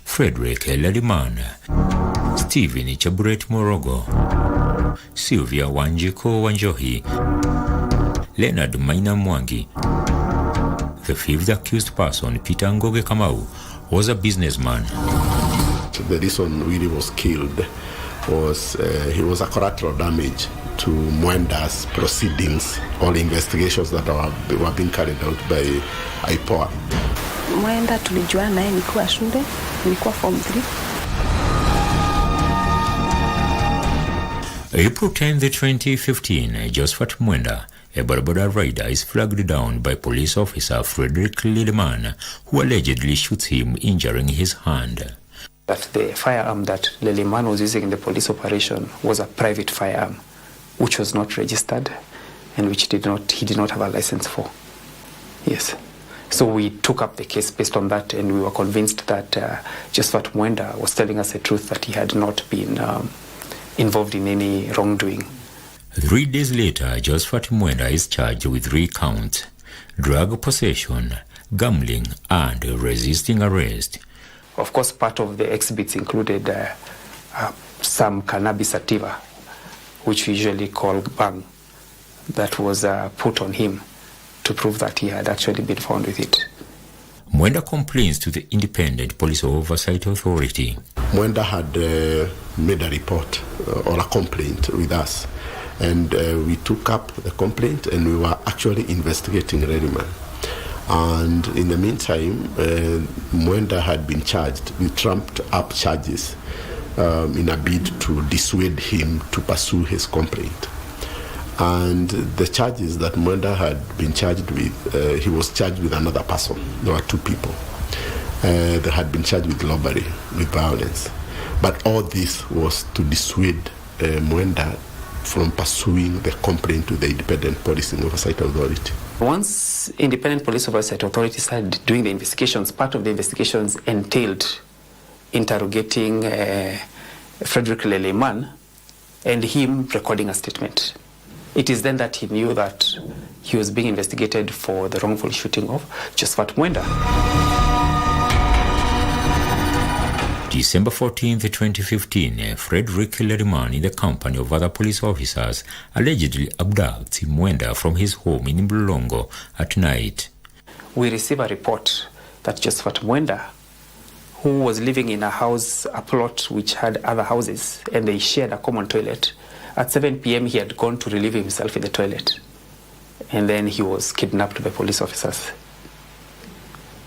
S5: Frederick Leliman, Stephen Chaburet Morogo, Sylvia Wanjiko Wanjohi, Leonard Maina Mwangi. The fifth accused person, Peter Ngoge Kamau, was a businessman.
S2: The reason Willie was killed was he was a collateral damage to Mwenda's proceedings, all investigations that were being carried out by IPOA.
S20: Mwenda tulijua naye nilikuwa shule, nilikuwa form 3.
S5: April 10, 2015, Josephat Mwenda, a Barbara rider, is flagged down by police officer Frederick Lilleman, who allegedly shoots him, injuring his hand.
S22: That the firearm that Lilleman was using in the police operation was a private firearm, which was not registered and which he did not have a license for. Yes. So we took up the case based on that, and we were convinced that Josephat Mwenda was telling us the truth, that he had not been involved in any wrongdoing.
S5: 3 days later, Josephat Mwenda is charged with 3 counts: drug possession, gambling, and resisting arrest.
S22: Of course, part of the exhibits included some cannabis sativa, which we usually call bang, that was put on him to prove that he had actually been found with it.
S5: Mwenda complains to the Independent Police Oversight Authority.
S2: Mwenda had made a report or a complaint with us, and we took up the complaint and we were actually investigating Regina. And in the meantime, Mwenda had been charged with trumped up charges in a bid to dissuade him to pursue his complaint. And the charges that Mwenda had been charged with, he was charged with another person. There were 2 people. They had been charged with robbery, with violence. But all this was to dissuade Mwenda from pursuing the complaint to the Independent Police Oversight Authority.
S22: Once Independent Police Oversight Authority started doing the investigations, part of the investigations entailed interrogating Frederick Leleman and him recording a statement. It is then that he knew that he was being investigated for the wrongful shooting of Josephat Mwenda.
S5: December 14, 2015, Frederick Leriman, in the company of other police officers, allegedly abducts Mwenda from his home in Mlolongo at night.
S22: We receive a report that Josephat Mwenda, who was living in a house, a plot which had other houses, and they shared a common toilet. At 7 p.m. he had gone to relieve himself in the toilet, and then he was kidnapped by police officers.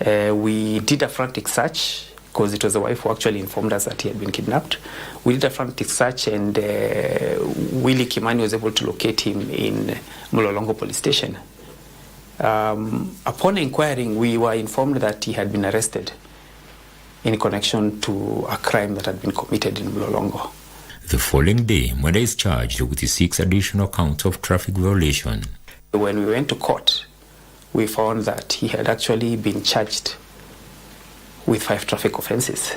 S22: We did a frantic search because it was the wife who actually informed us that he had been kidnapped. We did a frantic search, and Willie Kimani was able to locate him in Mlolongo police station. Upon inquiring, we were informed that he had been arrested in connection to a crime that had been committed in Mlolongo.
S5: The following day, Mwenda is charged with 6 additional counts of traffic violation.
S22: When we went to court, we found that he had actually been charged with 5 traffic offenses.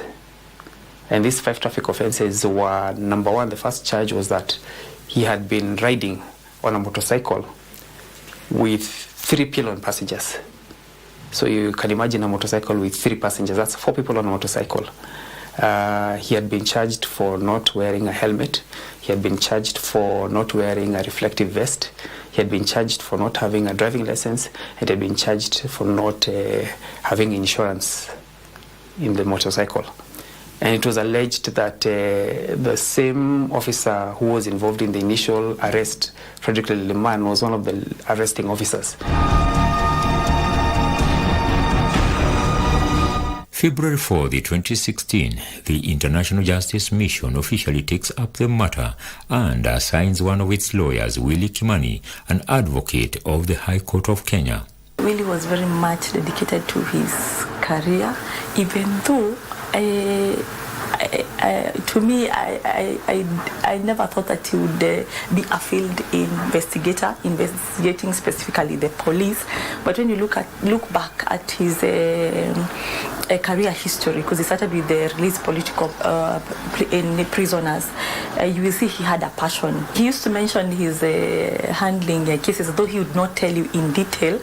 S22: And these 5 traffic offenses were, number one, the first charge was that he had been riding on a motorcycle with 3 pillion passengers. So you can imagine a motorcycle with 3 passengers. That's 4 people on a motorcycle. He had been charged for not wearing a helmet. He had been charged for not wearing a reflective vest. He had been charged for not having a driving license. He had been charged for not having insurance in the motorcycle. And it was alleged that the same officer who was involved in the initial arrest, Frederick Leleman, was one of the arresting officers.
S5: February 4, 2016, the International Justice Mission officially takes up the matter and assigns one of its lawyers, Willie Kimani, an advocate of the High Court of Kenya.
S19: Willie was very much dedicated to his career, even though to me, I never thought that he would be a field investigator, investigating specifically the police. But when you look back at his career history, because he started with the released political prisoners, you will see he had a passion. He used to mention his handling cases, though he would not tell you in detail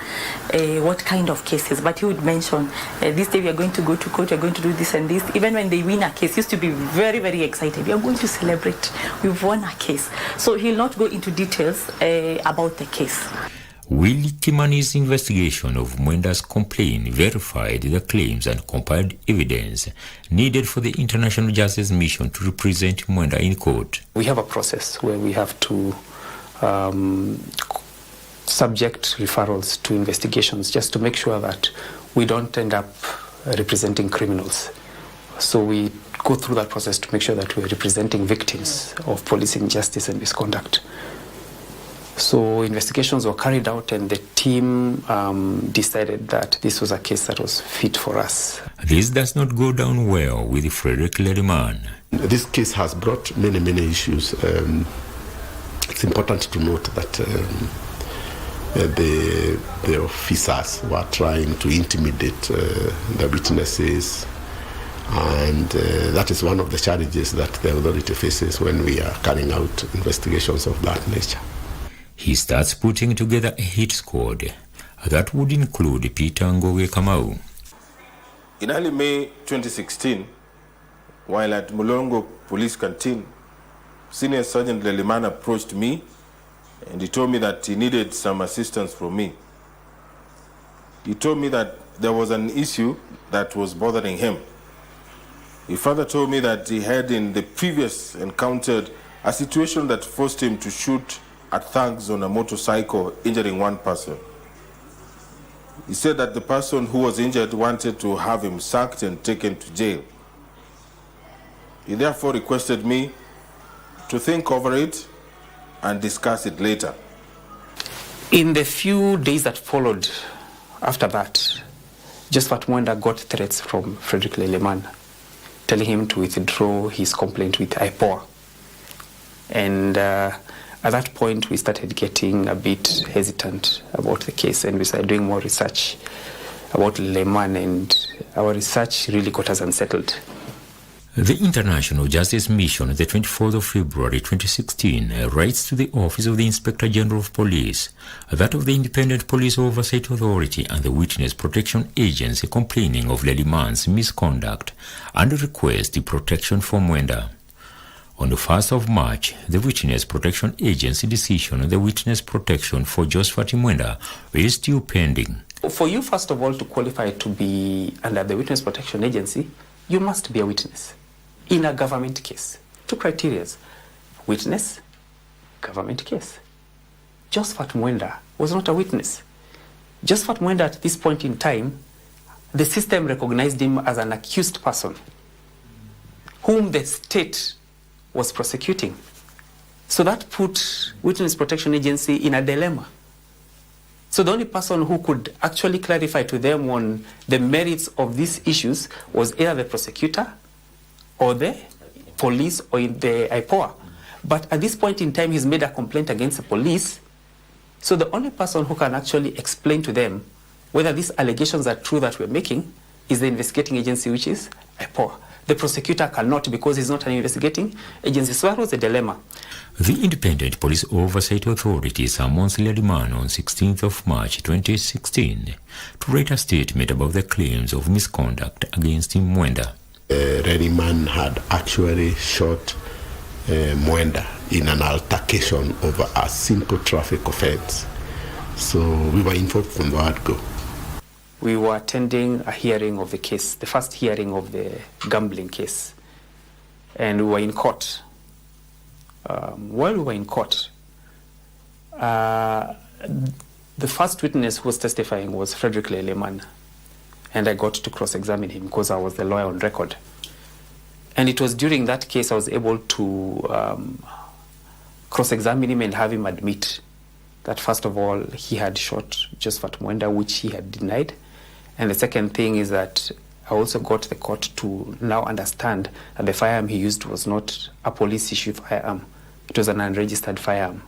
S19: what kind of cases, but he would mention, this day we are going to go to court, we are going to do this and this. Even when they win a case, he used to be very, very excited. We are going to celebrate. We've won a case. So he'll not go into details about the case.
S5: Willie Kimani's investigation of Mwenda's complaint verified the claims and compiled evidence needed for the International Justice Mission to represent Mwenda in court.
S22: We have a process where we have to subject referrals to investigations just to make sure that we don't end up representing criminals. So we go through that process to make sure that we're representing victims of police injustice and misconduct. So investigations were carried out, and the team decided that this was a case that was fit for us.
S5: This does not go down well with Frederick Leriman.
S2: This case has brought many, many issues. It's important to note that the officers were trying to intimidate the witnesses, and that is one of the challenges that the authority faces when we are carrying out investigations of that nature.
S5: He starts putting together a hit squad that would include Peter Ngowe Kamau.
S6: In early May 2016, while at Mulongo Police Canteen, Senior Sergeant Leliman approached me and he told me that he needed some assistance from me. He told me that there was an issue that was bothering him. He further told me that he had in the previous encountered a situation that forced him to shoot at thugs on a motorcycle, injuring one person. He said that the person who was injured wanted to have him sacked and taken to jail. He therefore requested me to think over it and discuss it later.
S22: In the few days that followed after that, Josephat Mwenda got threats from Frederick Leleman, telling him to withdraw his complaint with IPOA. And at that point, we started getting a bit hesitant about the case, and we started doing more research about Leleman, and our research really got us unsettled.
S5: The International Justice Mission, the 24th of February 2016, writes to the Office of the Inspector General of Police, that of the Independent Police Oversight Authority and the Witness Protection Agency complaining of Leleman's misconduct and request protection from Mwenda. On the 1st of March, the Witness Protection Agency decision on the witness protection for Josephat Mwenda is still pending.
S22: For you, first of all, to qualify to be under the Witness Protection Agency, you must be a witness in a government case. 2 criteria: witness, government case. Josephat Mwenda was not a witness. Josephat Mwenda at this point in time the system recognized him as an accused person whom the state was prosecuting. So that put Witness Protection Agency in a dilemma. So the only person who could actually clarify to them on the merits of these issues was either the prosecutor or the police or the IPOA. But at this point in time, he's made a complaint against the police. So the only person who can actually explain to them whether these allegations are true that we're making is the investigating agency, which is IPOA. The prosecutor cannot because he's not an investigating agency. So that was the dilemma.
S5: The Independent Police Oversight Authority summoned Lediman on 16th of March 2016 to write a statement about the claims of misconduct against Mwenda.
S2: Lediman had actually shot Mwenda in an altercation over a simple traffic offense. So we were informed from the word go.
S22: We were attending a hearing of the case, the first hearing of the gambling case. And we were in court. While we were in court, the first witness who was testifying was Frederick Leleman. And I got to cross-examine him because I was the lawyer on record. And it was during that case I was able to cross-examine him and have him admit that, first of all, he had shot Josephat Mwenda, which he had denied. And the second thing is that I also got the court to now understand that the firearm he used was not a police-issue firearm. It was an unregistered firearm.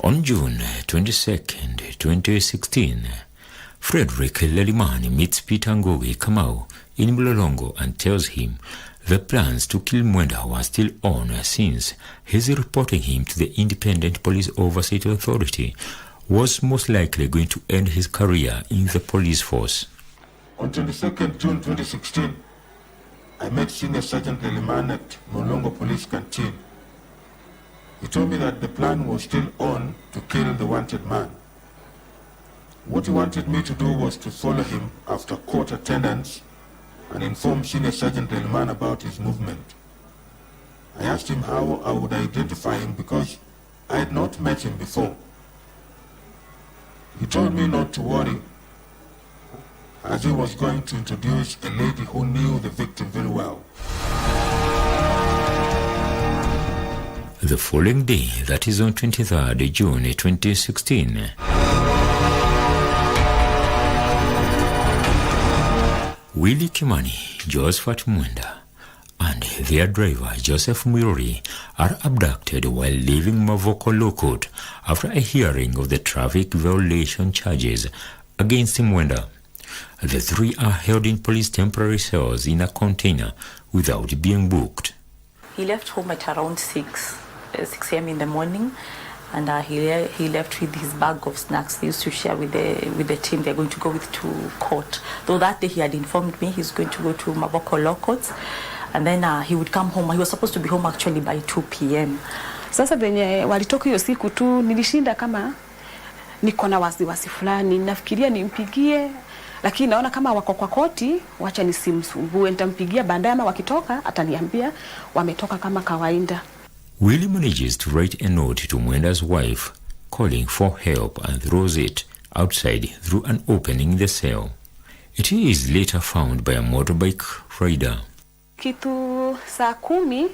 S5: On June 22nd, 2016, Frederick Lediman meets Peter Ngogi Kamau in Mlolongo and tells him the plans to kill Mwenda were still on since his reporting him to the Independent Police Oversight Authority was most likely going to end his career in the police force.
S6: On 22nd June 2016, I met Senior Sergeant Lediman at Mlolongo Police Canteen. He told me that the plan was still on to kill the wanted man. What he wanted me to do was to follow him after court attendance and inform Senior Sergeant Lediman about his movement. I asked him how I would identify him because I had not met him before. He told me not to worry, as he was going to introduce a lady who knew the victim very well.
S5: The following day, that is on 23rd June 2016, Willie Kimani, Josephat Mwenda, and their driver Joseph Mwiruri are abducted while leaving Mavoko Law Court after a hearing of the traffic violation charges against Mwenda. The three are held in police temporary cells in a container without being booked.
S19: He left home at around 6 a.m. in the morning, and he left with his bag of snacks they used to share with the team they're going to go with to court. Though that day he had informed me he's going to go to Mavoko Law Courts, and then he would come home. He was supposed to be home actually by 2 p.m.
S20: Sasa venye walitoka hiyo siku tu nilishinda kama niko na wasiwasi fulani, nafikiria nimpigie, lakini naona kama wako kwa koti, wacha nisimsumbue, nitampigia baadaye ama wakitoka ataniambia wametoka kama kawaida.
S5: Willie manages to write a note to Mwenda's wife calling for help and throws it outside through an opening in the cell. It is later found by a motorbike rider.
S20: Kitu saa 10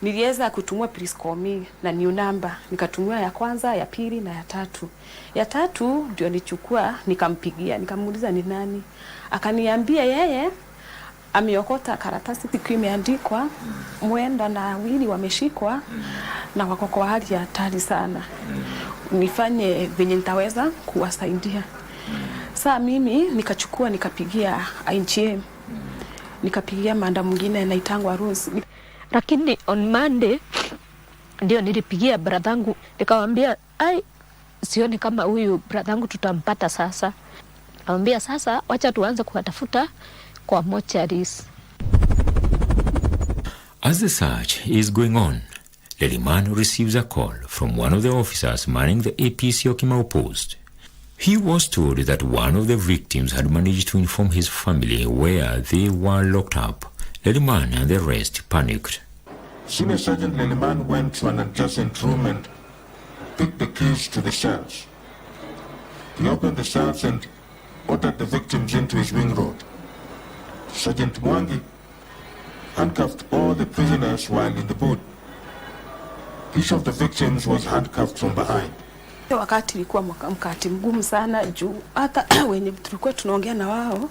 S20: niliweza kutumia Priscomi na new number. Nikatumia ya kwanza, ya pili na ya tatu. Ya tatu ndio nichukua nikampigia, nikamuuliza ni nani. Akaniambia yeye ameokota karatasi siku imeandikwa Mwenda na Willy wameshikwa na wako kwa hali ya hatari sana. Nifanye venye nitaweza kuwasaidia. Saa mimi nikachukua nikapigia INCM. Nikapigia manda mwingine anaitangwa Rose.
S16: Lakini on Monday ndio nilipigia bradhangu nikamwambia sioni kama huyu bradhangu tutampata sasa. Nikamwambia sasa wacha tuanze kuwatafuta kwa mortuaries.
S5: As the search is going on, Lediman receives a call from one of the officers manning the APC Okimau post. He was told that one of the victims had managed to inform his family where they were locked up. Lediman and the rest panicked.
S6: Senior Sergeant Lediman went to an adjacent room and picked the keys to the cells. He opened the cells and ordered the victims into his wing road. Sergeant Mwangi handcuffed all the prisoners while in the boat. Each of the victims was handcuffed from behind.
S20: Wakati ilikuwa mkati mgumu sana juu hata wenye tulikuwa tunaongea na wao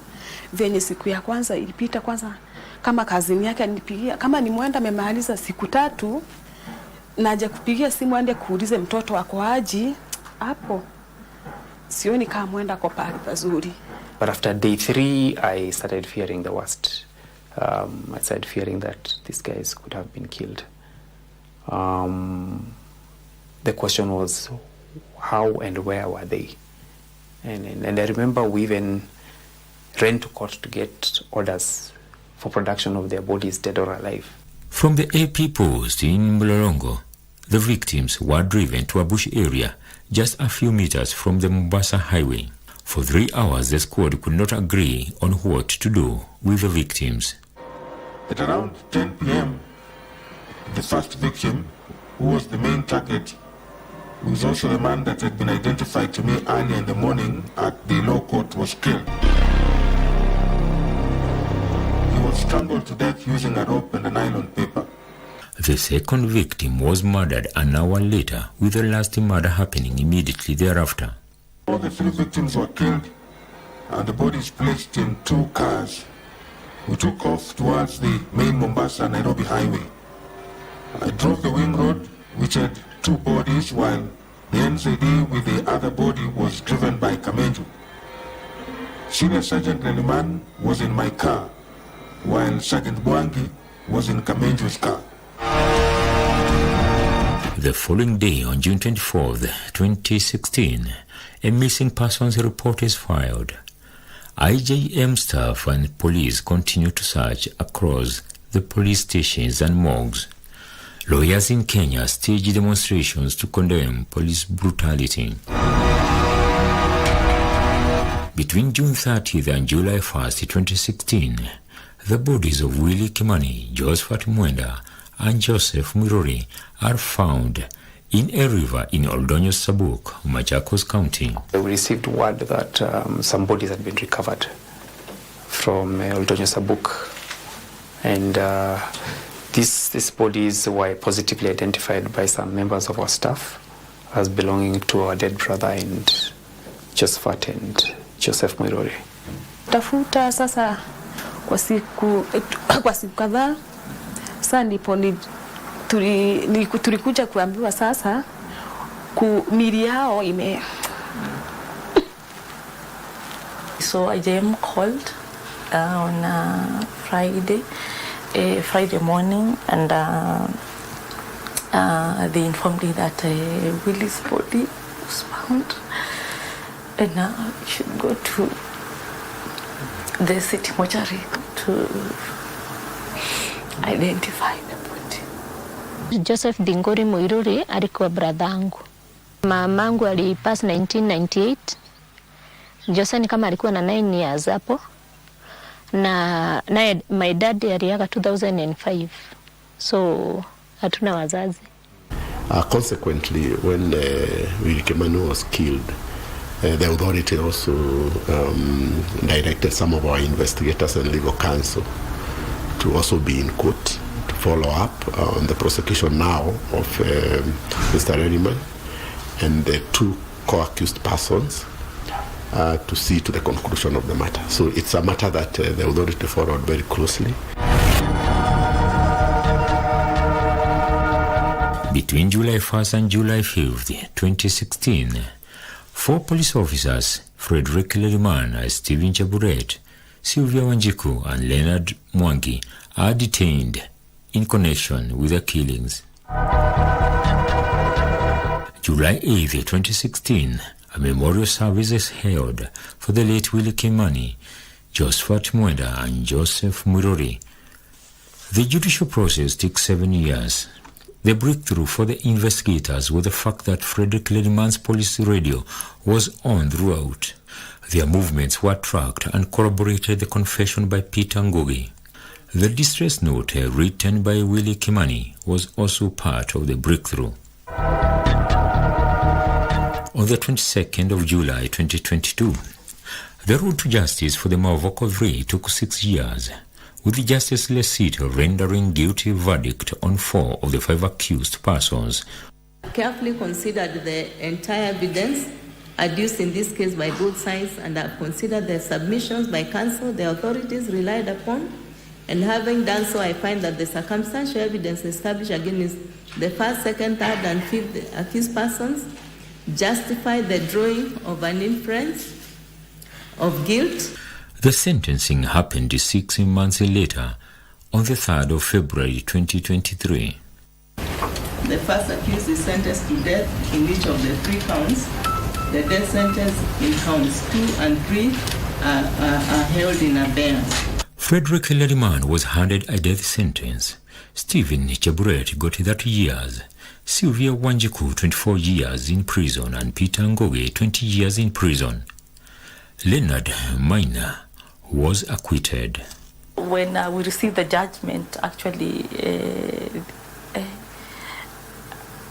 S20: venye siku ya kwanza ilipita, kwanza kama kazini yake anipigia kama ni mwenda amemaliza siku 3 naje kupigia simu aende kuulize mtoto wako aje, hapo sioni kama mwenda kwa pale pazuri.
S22: But after day 3, I started fearing the worst. I started fearing that these guys could have been killed. The question was, how and where were they? And I remember we even ran to court to get orders for production of their bodies, dead or alive.
S5: From the AP post in Mlolongo, the victims were driven to a bush area just a few meters from the Mombasa highway. For 3 hours, the squad could not agree on what to do with the victims.
S6: At around 10 p.m., the first victim, who was the main target, who was also the man that had been identified to me early in the morning at the law court, was killed. He was strangled to death using a rope and a nylon paper.
S5: The second victim was murdered an hour later, with the last murder happening immediately thereafter.
S6: All the 3 victims were killed and the bodies placed in 2 cars. We took off towards the main Mombasa-Nairobi highway. I drove the wing road, which had 2 bodies, while the NZD with the other body was driven by Kamenju. Senior Sergeant Leliman was in my car, while Sergeant Bwangi was in Kamenju's car.
S5: The following day, on June 24th, 2016, a missing persons report is filed. IJM staff and police continue to search across the police stations and morgues. Lawyers in Kenya stage demonstrations to condemn police brutality. Between June 30th and July 1st, 2016, the bodies of Willie Kimani, Josephat Mwenda, and Joseph Mwiruri are found in a river in Oldonyo Sabuk, Machakos County.
S22: We received word that some bodies had been recovered from Oldonyo Sabuk, and these bodies were positively identified by some members of our staff as belonging to our dead brother and Josephat and Joseph Mwiruri.
S20: Tafuta sasa kwa siku kadhaa. Sasa ndipo tulikuja kuambiwa sasa mili yao ime.
S19: So IJM called on Friday morning, and they informed me that Willie's body was found, and now we should go to the city mortuary to identify the body.
S16: Joseph Dingori Mwiruri alikuwa bradhangu. Mamangu alipass 1998. Joseph ni kama alikuwa na 9 years hapo. Na my dad aliaga 2005. So hatuna wazazi.
S2: Consequently, when Willie Kimani was killed, the authority also directed some of our investigators and legal counsel to also be in court to follow up on the prosecution now of Mr. Regina and the 2 co-accused persons to see to the conclusion of the matter. So it's a matter that the authority followed very closely.
S5: Between July 1st and July 5th, 2016, 4 police officers, Frederick Leriman, Stephen Chaburet, Sylvia Wanjiku, and Leonard Mwangi, are detained in connection with the killings. July 8th, 2016, a memorial service is held for the late Willie Kimani, Josephat Mwenda, and Joseph Mwiruri. The judicial process took 7 years. The breakthrough for the investigators was the fact that Frederick Leriman's police radio was on throughout. Their movements were tracked and corroborated the confession by Peter Ngugi. The distress note written by Willie Kimani was also part of the breakthrough. On the 22nd of July 2022, The road to justice for the Mavoko 3 took 6 years, with Justice Lesito rendering guilty verdict on 4 of the 5 accused persons.
S4: Carefully considered the entire evidence adduced in this case by both sides, and have considered the submissions by counsel the authorities relied upon. And having done so, I find that the circumstantial evidence established against the first, second, third, and fifth accused persons justify the drawing of an inference of guilt.
S5: The sentencing happened 6 months later, on the 3rd of February 2023.
S4: The first accused is sentenced to death in each of the 3 counts. The death sentence in counts 2 and 3 are held in abeyance.
S5: Frederick Leriman was handed a death sentence. Stephen Cheburet got 30 years. Sylvia Wanjiku 24 years in prison, and Peter Ngoge 20 years in prison. Leonard Maina was acquitted.
S19: When we received the judgment, actually,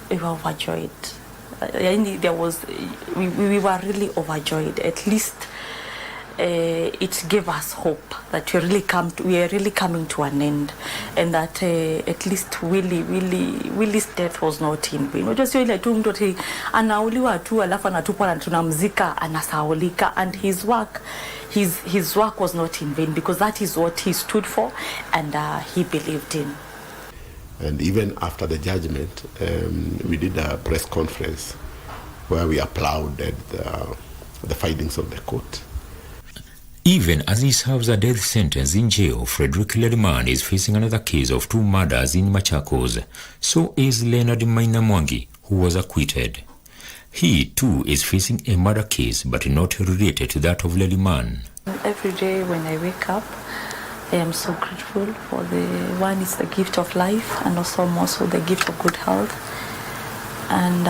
S19: we were overjoyed. We were really overjoyed. At least it gave us hope that we are really coming to an end, and that at least Willie's death was not in vain. Just ile tu mtu anauliwa tu alafu anatupwa na tunamzika anasaulika, and his work was not in vain, because that is what he stood for and he believed in.
S2: And even after the judgment, we did a press conference where we applauded the findings of the court.
S5: Even as he serves a death sentence in jail, Frederick Leriman is facing another case of 2 murders in Machakos. So is Leonard Maina Mwangi, who was acquitted. He too is facing a murder case, but not related to that of Leriman.
S19: Every day when I wake up, I am so grateful for one is the gift of life, and also the gift of good health, and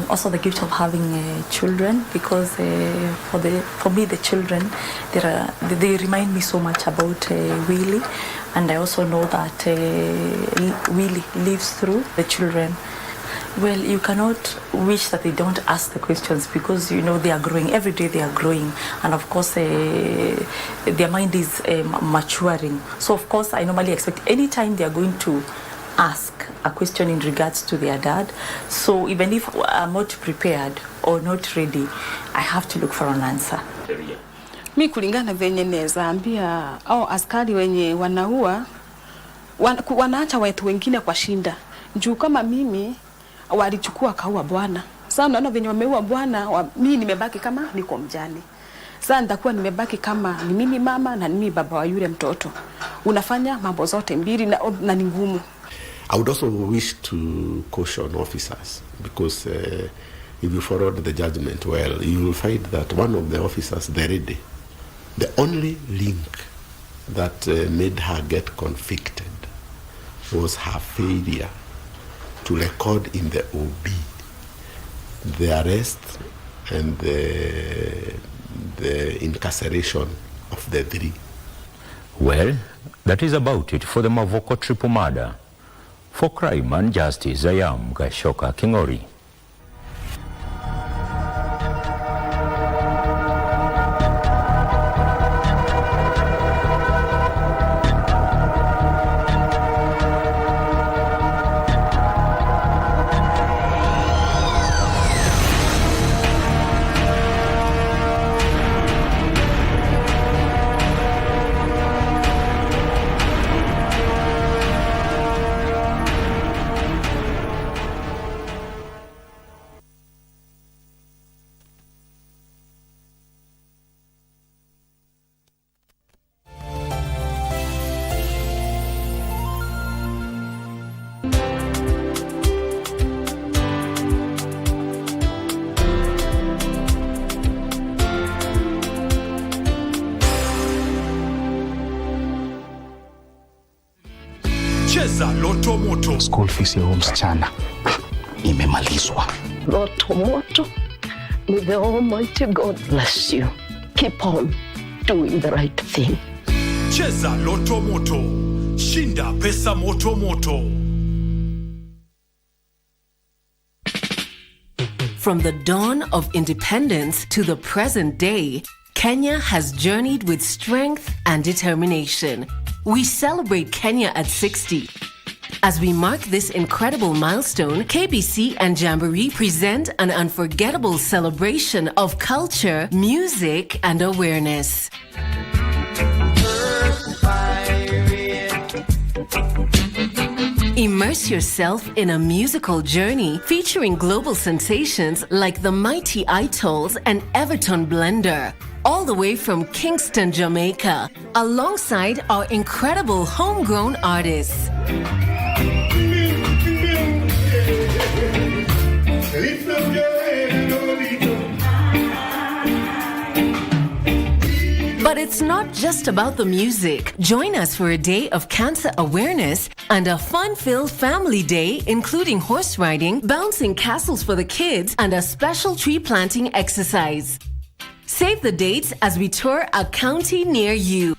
S19: also the gift of having children, because for me the children, they remind me so much about Willie, and I also know that Willie lives through the children. Well, you cannot wish that they don't ask the questions, because they are growing every day. They are growing, and of course their mind is maturing. So of course I normally expect anytime they are going to ask a question in regards to their dad. So even if I'm not prepared or not ready, I have to look for an answer.
S20: Mi kulingana venye neza ambia au askari wenye wanaua wanaacha watu wengine kwa shinda. Juu kama mimi walichukua kaua bwana. Sasa naona venye wameua bwana, mimi nimebaki kama niko mjane. Sasa nitakuwa nimebaki kama ni mimi mama na mimi baba wa yule mtoto. Unafanya mambo zote mbili na ni ngumu.
S2: I would also wish to caution officers, because if you followed the judgment well, you will find that one of the officers, the only link that made her get convicted was her failure to record in the OB the arrest and the incarceration of the 3.
S5: Well, that is about it for the Mavoko triple murder. For Crime and Justice, I am Gashoka Kingori.
S21: Cheza Loto Moto.
S8: School fees ya msichana imemalizwa.
S23: Loto Moto. May the Almighty God bless you. Keep on doing the right thing.
S21: Cheza Loto Moto. Shinda pesa moto moto.
S24: From the dawn of independence to the present day,
S9: Kenya has journeyed with strength and determination. We celebrate Kenya at 60. As we mark this incredible milestone, KBC and Jamboree present an unforgettable celebration of culture, music, and awareness. Immerse yourself in a musical journey featuring global sensations like the Mighty Itals and Everton Blender, all the way from Kingston, Jamaica, alongside our incredible homegrown artists. But it's not just about the music. Join us for a day of cancer awareness and a fun-filled family day, including horse riding, bouncing castles for the kids, and a special tree planting exercise. Save the dates as we tour a county near you.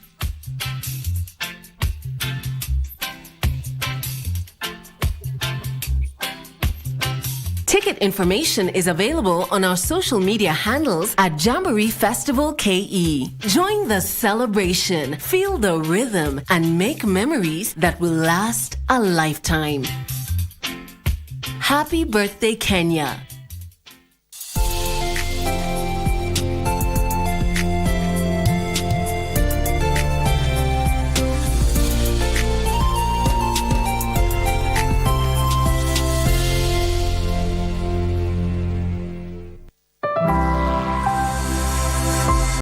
S9: Ticket information is available on our social media handles at Jamboree Festival KE. Join the celebration, feel the rhythm, and make memories that will last a lifetime. Happy birthday, Kenya.